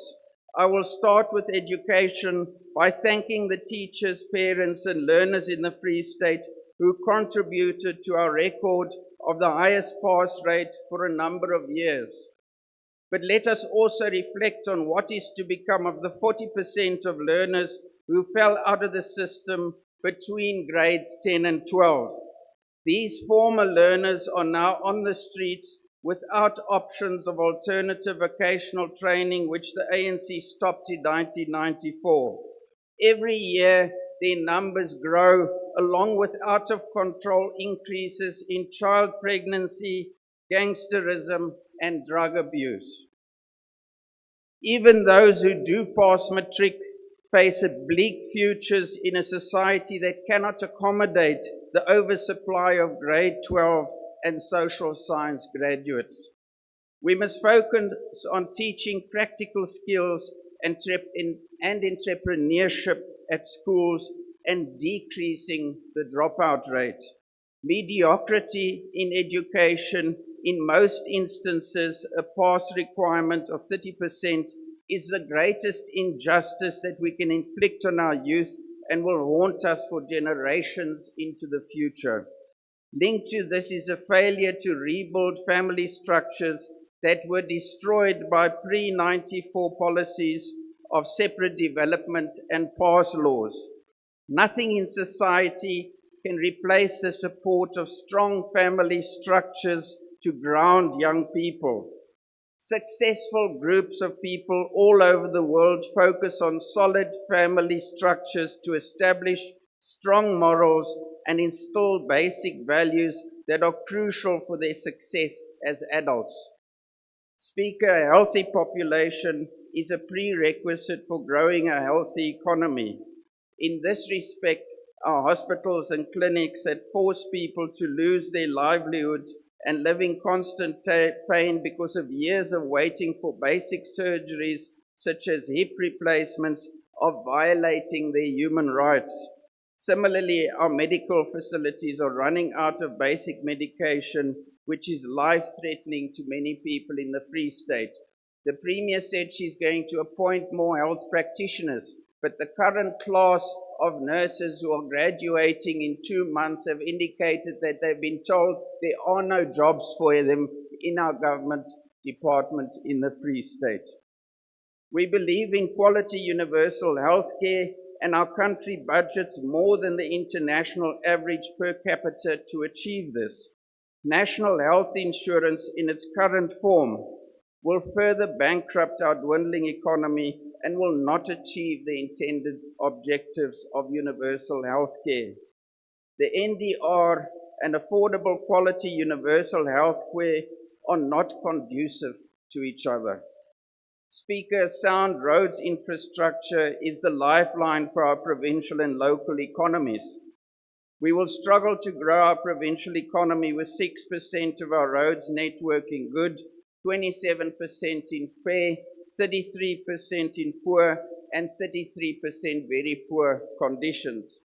I will start with education by thanking the teachers, parents, and learners in the Free State who contributed to our record of the highest pass rate for a number of years. But let us also reflect on what is to become of the 40% of learners who fell out of the system between grades 10 and 12. These former learners are now on the streets without options of alternative vocational training, which the ANC stopped in 1994. Every year, their numbers grow, along with out-of-control increases in child pregnancy, gangsterism, and drug abuse. Even those who do pass matric face bleak futures in a society that cannot accommodate the oversupply of grade 12 and social science graduates. We must focus on teaching practical skills and entrepreneurship at schools and decreasing the dropout rate. Mediocrity in education, in most instances, a pass requirement of 30%, is the greatest injustice that we can inflict on our youth and will haunt us for generations into the future. Linked to this is a failure to rebuild family structures that were destroyed by pre-94 policies of separate development and pass laws. Nothing in society can replace the support of strong family structures to ground young people. Successful groups of people all over the world focus on solid family structures to establish strong morals and instill basic values that are crucial for their success as adults. Speaker, a healthy population is a prerequisite for growing a healthy economy. In this respect, our hospitals and clinics that force people to lose their livelihoods and live in constant pain because of years of waiting for basic surgeries such as hip replacements are violating their human rights. Similarly, our medical facilities are running out of basic medication, which is life-threatening to many people in the Free State. The Premier said she's going to appoint more health practitioners, but the current class of nurses who are graduating in 2 months have indicated that they've been told there are no jobs for them in our government department in the Free State. We believe in quality universal health care, and our country budgets more than the international average per capita to achieve this. National health insurance in its current form will further bankrupt our dwindling economy and will not achieve the intended objectives of universal health care. The NDR and affordable quality universal health care are not conducive to each other. Speaker, sound roads infrastructure is the lifeline for our provincial and local economies. We will struggle to grow our provincial economy with 6% of our roads network in good, 27% in fair, 33% in poor, and 33% very poor conditions.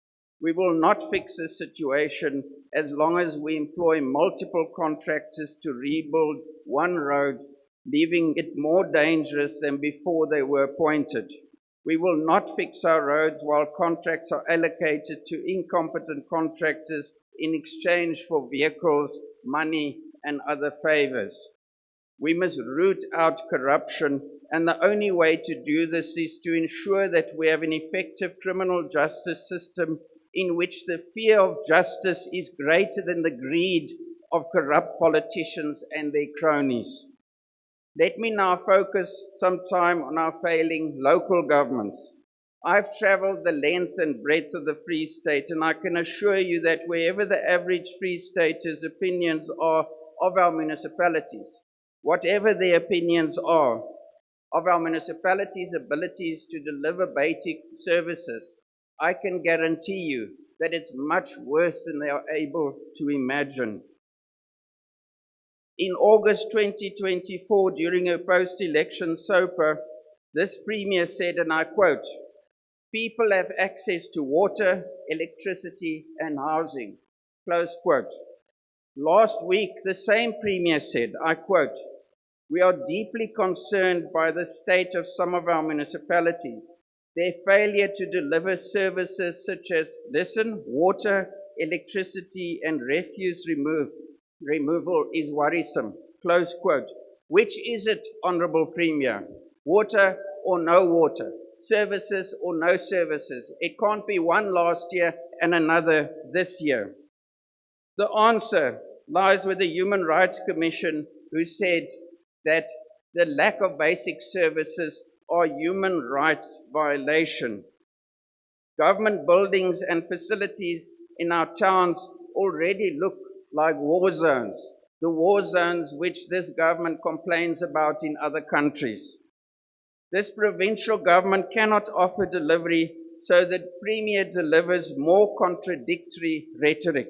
We will not fix this situation as long as we employ multiple contractors to rebuild one road, leaving it more dangerous than before they were appointed. We will not fix our roads while contracts are allocated to incompetent contractors in exchange for vehicles, money, and other favors. We must root out corruption, and the only way to do this is to ensure that we have an effective criminal justice system in which the fear of justice is greater than the greed of corrupt politicians and their cronies. Let me now focus some time on our failing local governments. I've traveled the length and breadth of the Free State, and I can assure you that wherever the average Free Stater's opinions are of our municipalities, whatever their opinions are of our municipalities' abilities to deliver basic services, I can guarantee you that it's much worse than they are able to imagine. In August 2024, during a post-election SOPA, this Premier said, and I quote, "People have access to water, electricity, and housing," close quote. Last week, the same Premier said, I quote, "We are deeply concerned by the state of some of our municipalities. Their failure to deliver services such as, listen, water, electricity, and refuse removal is worrisome," close quote. Which is it, Honourable Premier? Water or no water? Services or no services? It can't be one last year and another this year. The answer lies with the Human Rights Commission, who said that the lack of basic services are human rights violation. Government buildings and facilities in our towns already look like war zones, the war zones which this government complains about in other countries. This provincial government cannot offer delivery, so the Premier delivers more contradictory rhetoric.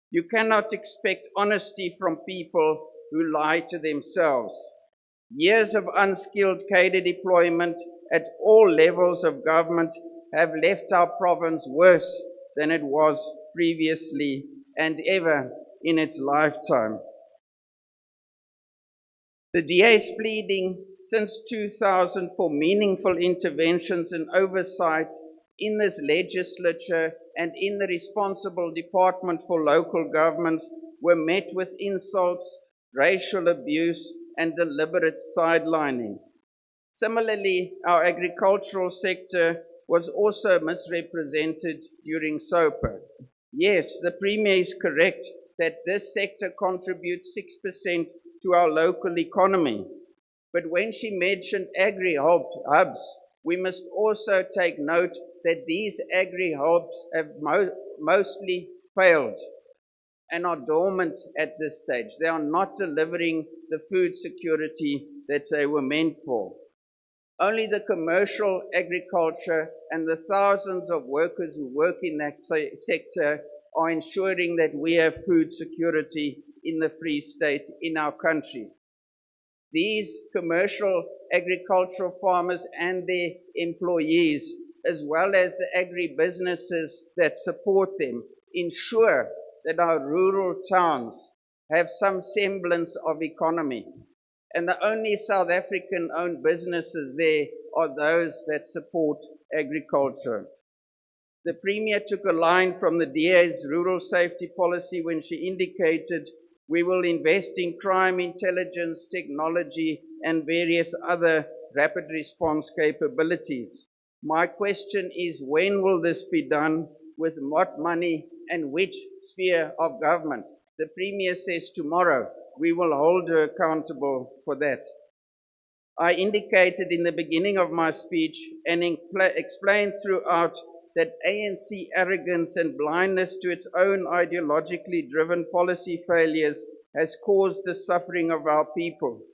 You cannot expect honesty from people who lie to themselves. Years of unskilled cadre deployment at all levels of government have left our province worse than it was previously and ever in its lifetime. The DA is pleading since 2000 for meaningful interventions and oversight in this legislature, and in the responsible Department for Local Governments were met with insults, racial abuse, and deliberate sidelining. Similarly, our agricultural sector was also misrepresented during SOPA. Yes, the Premier is correct that this sector contributes 6% to our local economy. But when she mentioned agri-hubs, we must also take note that these agri-hubs have mostly failed and are dormant at this stage. They are not delivering the food security that they were meant for. Only the commercial agriculture and the thousands of workers who work in that sector are ensuring that we have food security in the Free State, in our country. These commercial agricultural farmers and their employees, as well as the agri-businesses that support them, ensure that our rural towns have some semblance of economy. And the only South African-owned businesses there are those that support agriculture. The Premier took a line from the DA's rural safety policy when she indicated, "We will invest in crime intelligence, technology, and various other rapid response capabilities." My question is, when will this be done, with what money and which sphere of government? The Premier says tomorrow. We will hold her accountable for that. I indicated in the beginning of my speech and explained throughout that ANC arrogance and blindness to its own ideologically driven policy failures has caused the suffering of our people.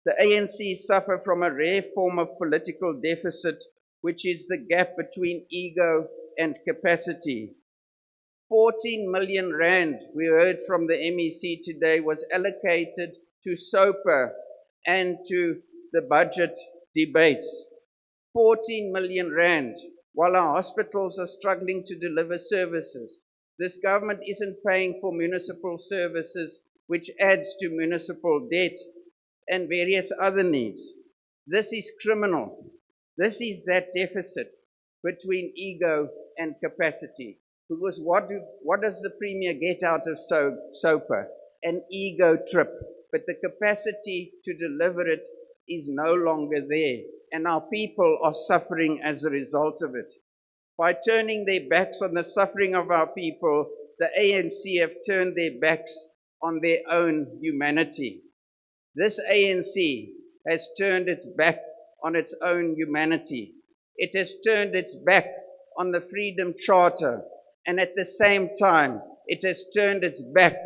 The ANC suffer from a rare form of political deficit, which is the gap between ego and capacity. 14 million rand, we heard from the MEC today, was allocated to SOPA and to the budget debates. 14 million rand, while our hospitals are struggling to deliver services. This government isn't paying for municipal services, which adds to municipal debt and various other needs. This is criminal. This is that deficit between ego and capacity. Because what does the Premier get out of SOPA? An ego trip. But the capacity to deliver it is no longer there. And our people are suffering as a result of it. By turning their backs on the suffering of our people, the ANC have turned their backs on their own humanity. This ANC has turned its back on its own humanity. It has turned its back on the Freedom Charter, and at the same time, it has turned its back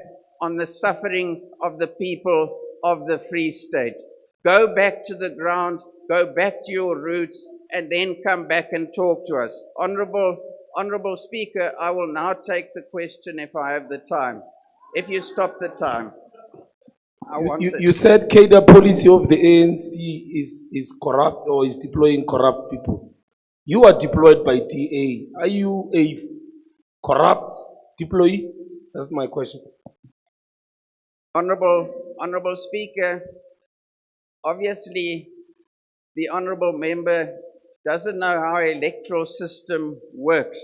on the suffering of the people of the Free State. Go back to the ground, go back to your roots, and then come back and talk to us. Honorable Speaker, I will now take the question if I have the time. If you stop the time. You said cadre policy of the ANC is corrupt or is deploying corrupt people. You are deployed by DA. Are you a corrupt deployee? That's my question. Honorable Speaker, obviously the honorable member doesn't know how our electoral system works.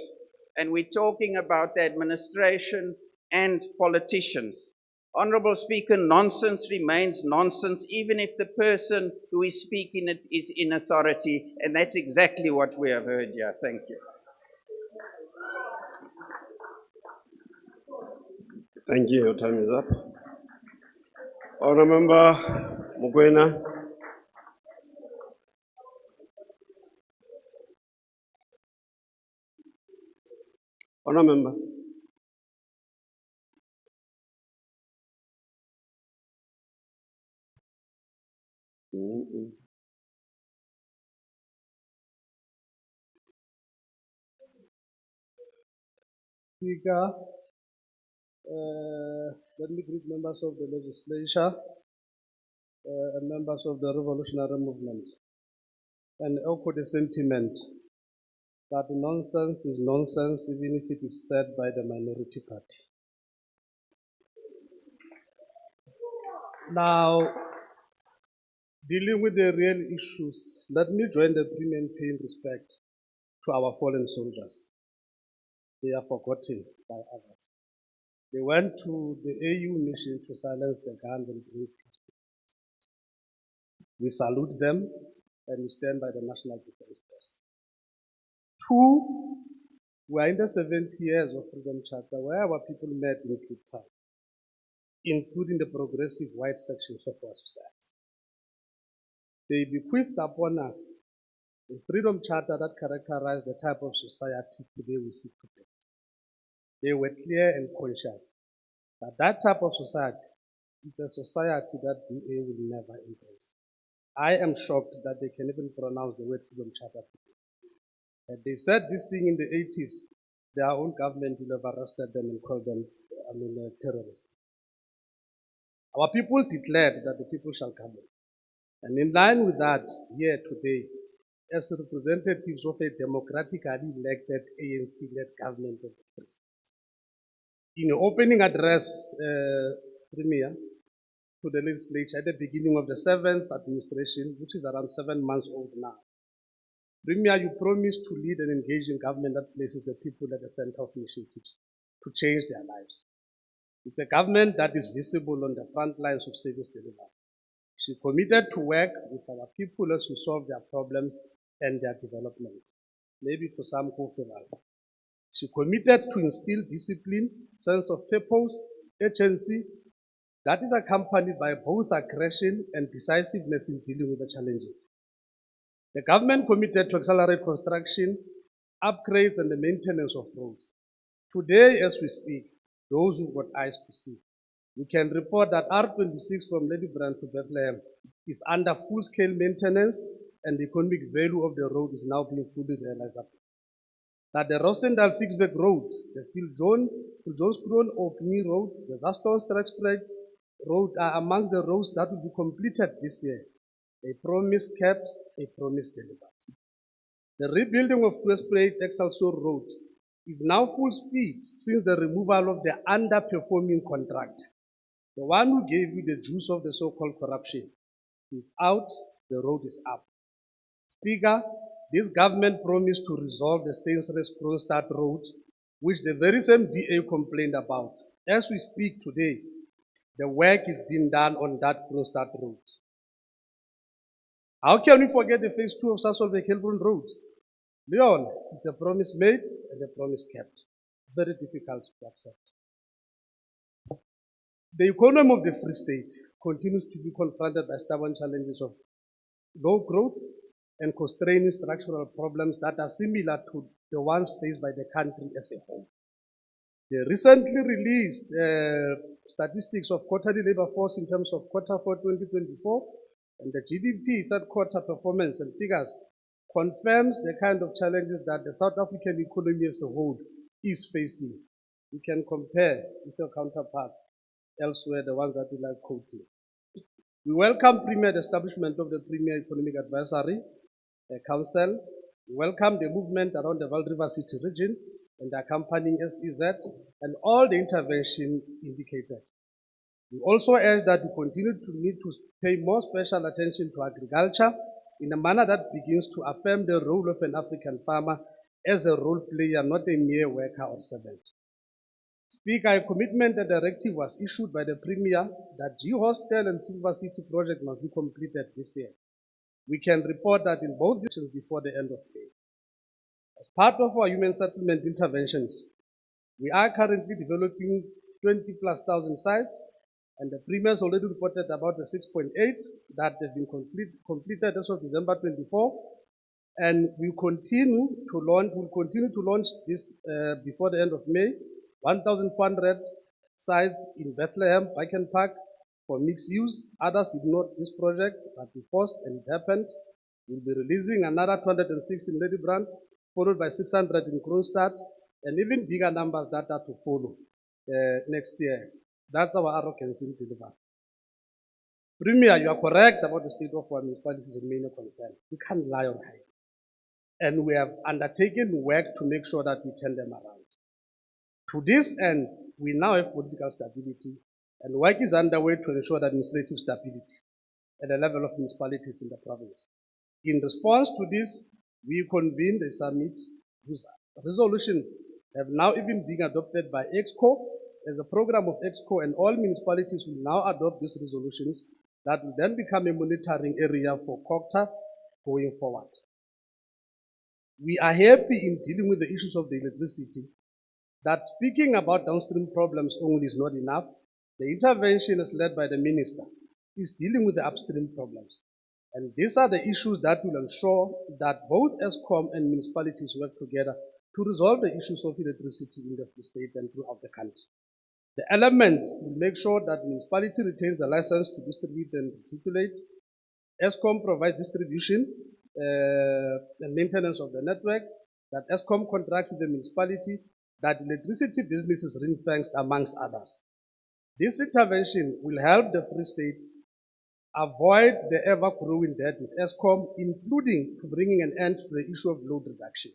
And we're talking about the administration and politicians. Honorable Speaker, nonsense remains nonsense, even if the person who is speaking it is in authority. And that's exactly what we have heard here. Thank you. Thank you. Your time is up. Honourable Member Mokoena. Honourable Member. Speaker, let me greet members of the legislature. and members of the revolutionary movement, and echo the sentiment that nonsense is nonsense even if it is said by the minority party. Now, dealing with the real issues, let me join the Premier and pay respect to our fallen soldiers. They are forgotten by others. They went to the AU mission to silence the guns and bring peace. We salute them and we stand by the National Defense Force. Two, we are in the 70 years of Freedom Charter where our people met in Cape Town, including the progressive white sections of our society. They bequeathed upon us a Freedom Charter that characterized the type of society today we seek to build. They were clear and conscious that that type of society is a society that DA will never embrace. I am shocked that they can even pronounce the word Freedom Charter today. And they said this thing in the 80s, their own government will have arrested them and called them, terrorists. Our people declared that the people shall come in. And in line with that, here today, as representatives of a democratically elected ANC-led government of the president, in your opening address, Premier, to the Legislature at the beginning of the 7th administration, which is around 7 months old now, Premier, you promised to lead and engage in government that places the people at the center of initiatives to change their lives. It's a government that is visible on the front lines of service delivery. She committed to work with our people as we solve their problems and their development. Maybe for some co-federal. She committed to instill discipline, sense of purpose, urgency, that is accompanied by both aggression and decisiveness in dealing with the challenges. The government committed to accelerate construction, upgrades, and the maintenance of roads. Today, as we speak, those who've got eyes to see, we can report that R26 from Ladybrand to Bethlehem is under full-scale maintenance, and the economic value of the road is now being fully realized. That the Rosendal-Fixbeck Road, the Johnskroon-Orkney Road, the Zaston-Stretchbreak Road are among the roads that will be completed this year. A promise kept, a promise delivered. The rebuilding of Twespruit Excelsior Road is now full speed since the removal of the underperforming contract. The one who gave you the juice of the so-called corruption is out, the road is up. Speaker, this government promised to resolve the Stainsres-Kroonstad Road, which the very same DA complained about. As we speak today, the work is being done on that Kroonstad Road. How can we forget the phase 2 of Sasolburg-Helbrun Road? Leon, it's a promise made and a promise kept. Very difficult to accept. The economy of the Free State continues to be confronted by stubborn challenges of low growth and constraining structural problems that are similar to the ones faced by the country as a whole. The recently released statistics of quarterly labor force in terms of quarter 4 2024 and the GDP third quarter performance and figures confirms the kind of challenges that the South African economy as a whole is facing. You can compare with your counterparts elsewhere, the ones that we like quoting. We welcome Premier the establishment of the Premier Economic Advisory Council. We welcome the movement around the Vaal River City region and the accompanying SEZ and all the intervention indicated. We also urge that we continue to need to pay more special attention to agriculture in a manner that begins to affirm the role of an African farmer as a role player, not a mere worker or servant. Speaker, a commitment and directive was issued by the Premier that G-Hostel and Silver City project must be completed this year. We can report that in both directions before the end of May. As part of our human settlement interventions, we are currently developing 20,000+ sites, and the Premier has already reported about the 6.8 that have been completed as of December 24, and we'll continue to launch this before the end of May. 1,400 sites in Bethlehem, Biken Park for mixed use. Others did not this project, but we forced and it happened. We'll be releasing another 206 in Ladybrand, followed by 600 in Kroonstad, and even bigger numbers that are to follow next year. That's our arrogance in delivery. Premier, you are correct about the state of our municipalities and main concern. We can't lie on high. And we have undertaken work to make sure that we turn them around. To this end, we now have political stability, and work is underway to ensure that administrative stability at the level of municipalities in the province. In response to this, we convened a summit whose resolutions have now even been adopted by EXCO as a program of EXCO, and all municipalities will now adopt these resolutions that will then become a monitoring area for COGTA going forward. We are happy in dealing with the issues of the electricity, that speaking about downstream problems only is not enough. The intervention is led by the minister, is dealing with the upstream problems. And these are the issues that will ensure that both ESCOM and municipalities work together to resolve the issues of electricity in the Free State and throughout the country. The elements will make sure that municipality retains a license to distribute and reticulate. ESCOM provides distribution and maintenance of the network, that ESCOM contracts with the municipality, that electricity business is ring-fenced amongst others. This intervention will help the Free State avoid the ever-growing debt with ESCOM, including bringing an end to the issue of load reduction.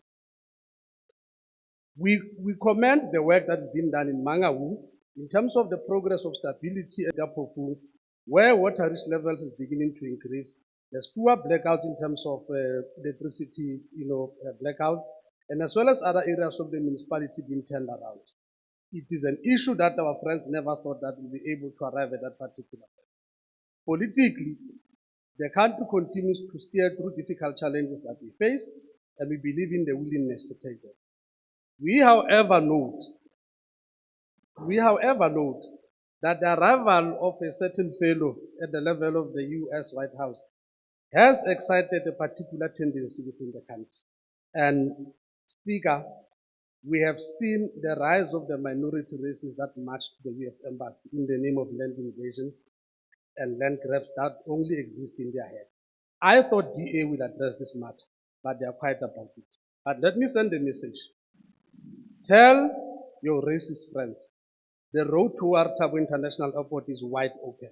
We commend the work that has been done in Mangawu in terms of the progress of stability at Apofu, where water reach levels is beginning to increase. There's fewer blackouts in terms of electricity, blackouts, and as well as other areas of the municipality being turned around. It is an issue that our friends never thought that we'll be able to arrive at that particular point. Politically, the country continues to steer through difficult challenges that we face, and we believe in the willingness to take them. We, however, note that the arrival of a certain fellow at the level of the U.S. White House has excited a particular tendency within the country. And, Speaker, we have seen the rise of the minority races that march to the U.S. Embassy in the name of land invasions and land grabs that only exist in their head. I thought DA would address this matter, but they are quiet about it. But let me send a message. Tell your racist friends, the road toward Thabo International Airport is wide open.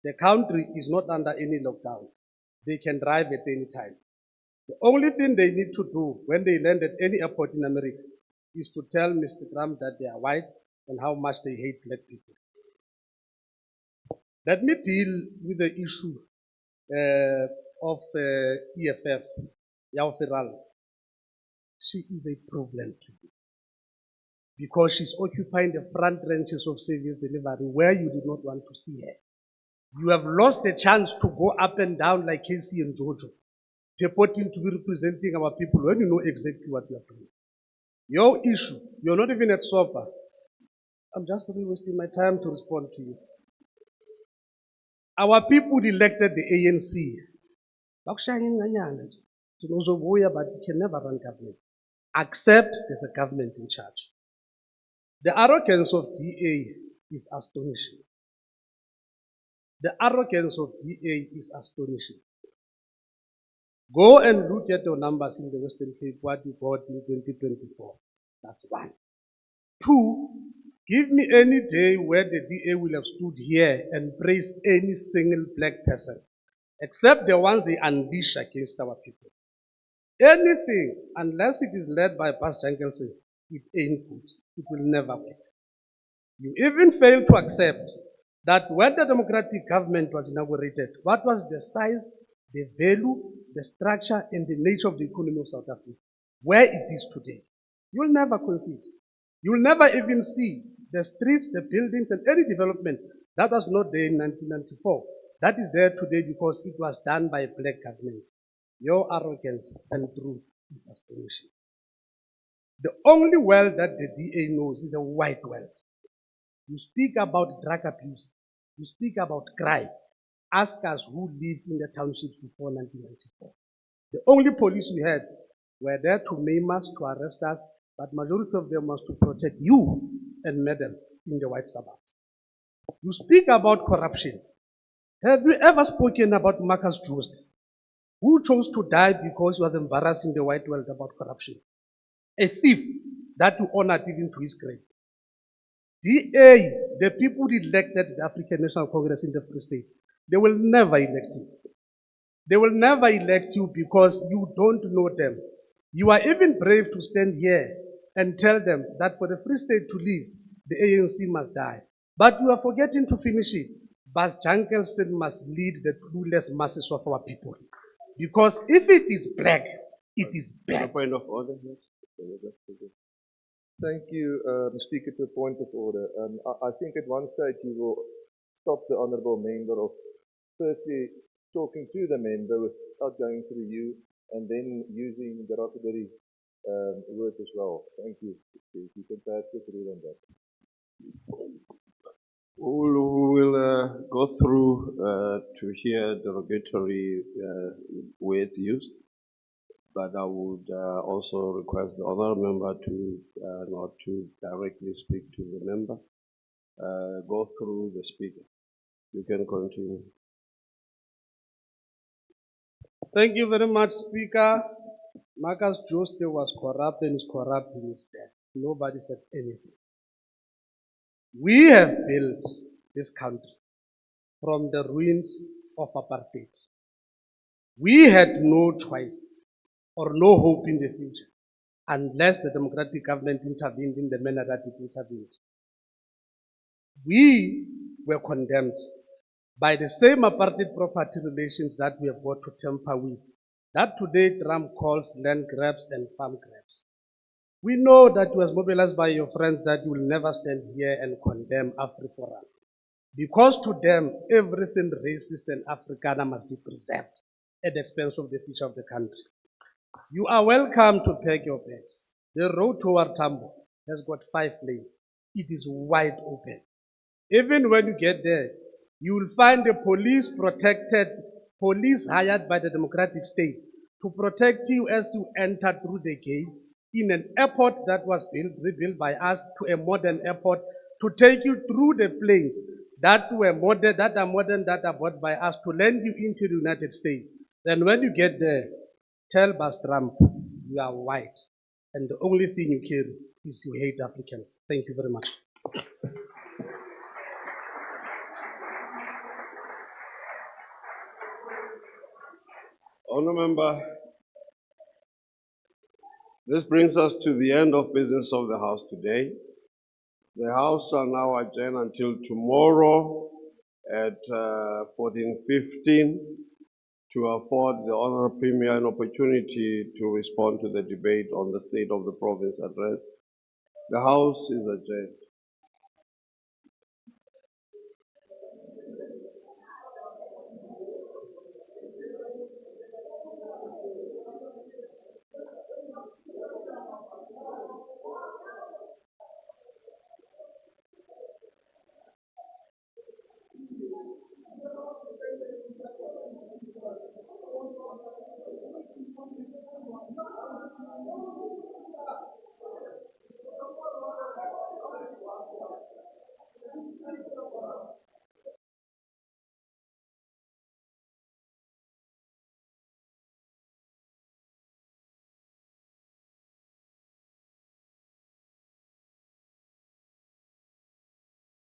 The country is not under any lockdown. They can drive at any time. The only thing they need to do when they land at any airport in America is to tell Mr. Trump that they are white and how much they hate black people. Let me deal with the issue of EFF, Yao Feral. She is a problem to you because she's occupying the front ranches of service delivery where you did not want to see her. You have lost the chance to go up and down like Casey and Jojo, purporting to be representing our people when you know exactly what you are doing. Your issue, you're not even at SOPA. I'm just wasting my time to respond to you. Our people elected the ANC. But we can never run government, except there's a government in charge. The arrogance of DA is astonishing. The arrogance of DA is astonishing. Go and look at your numbers in the Western Cape, what you got in 2024. That's one. Two, give me any day where the DA will have stood here and praised any single black person, except the ones they unleash against our people. Anything, unless it is led by Pastor Jenkinson, it ain't good. It will never work. You even fail to accept that when the democratic government was inaugurated, what was the size, the value, the structure, and the nature of the economy of South Africa, where it is today. You'll never concede. You'll never even see the streets, the buildings, and any development that was not there in 1994. That is there today because it was done by a black government. Your arrogance and truth is astonishing. The only world that the DA knows is a white world. You speak about drug abuse. You speak about crime. Ask us who lived in the townships before 1994. The only police we had were there to maim us, to arrest us, but majority of them was to protect you and madam in the white suburbs. You speak about corruption. Have you ever spoken about Marcus Joost, who chose to die because he was embarrassing the white world about corruption? A thief that you honored even to his grave. DA, the people elected the African National Congress in the Free State, They will never elect you. They will never elect you because you don't know them. You are even brave to stand here and tell them that for the Free State to live, the ANC must die. But you are forgetting to finish it. But Jankelson must lead the clueless masses of our people. Because if it is black, it is A bad. point of order, yes. Thank you, Speaker, to a point of order. I think at one stage you will stop the honourable member of firstly talking to the member without going through you, and then using derogatory words as well. Thank you. If you can perhaps just read on that. We will go through to hear derogatory words used, but I would also request the other member to not to directly speak to the member. Go through the speaker. You can continue. Thank you very much, Speaker. Marcus Jooste was corrupt and is corrupt in his death. Nobody said anything. We have built this country from the ruins of apartheid. We had no choice or no hope in the future unless the democratic government intervened in the manner that it intervened. We were condemned by the same apartheid property relations that we have got to tamper with, that today Trump calls land grabs and farm grabs. We know that it was mobilized by your friends that you will never stand here and condemn AfriForum. Because to them, everything racist and Afrikaner must be preserved at the expense of the future of the country. You are welcome to pack your bags. The road toward Tambo has got 5 lanes. It is wide open. Even when you get there, you will find a police hired by the democratic state to protect you as you enter through the gates in an airport that was rebuilt by us to a modern airport to take you through the planes that are modern, that are bought by us to land you into the United States. Then when you get there, tell Bas Trump you are white and the only thing you carry is you hate Africans. Thank you very much. Honourable Member, this brings us to the end of business of the House today. The House are now adjourned until tomorrow at 14:15 to afford the Honourable Premier an opportunity to respond to the debate on the State of the Province address. The House is adjourned.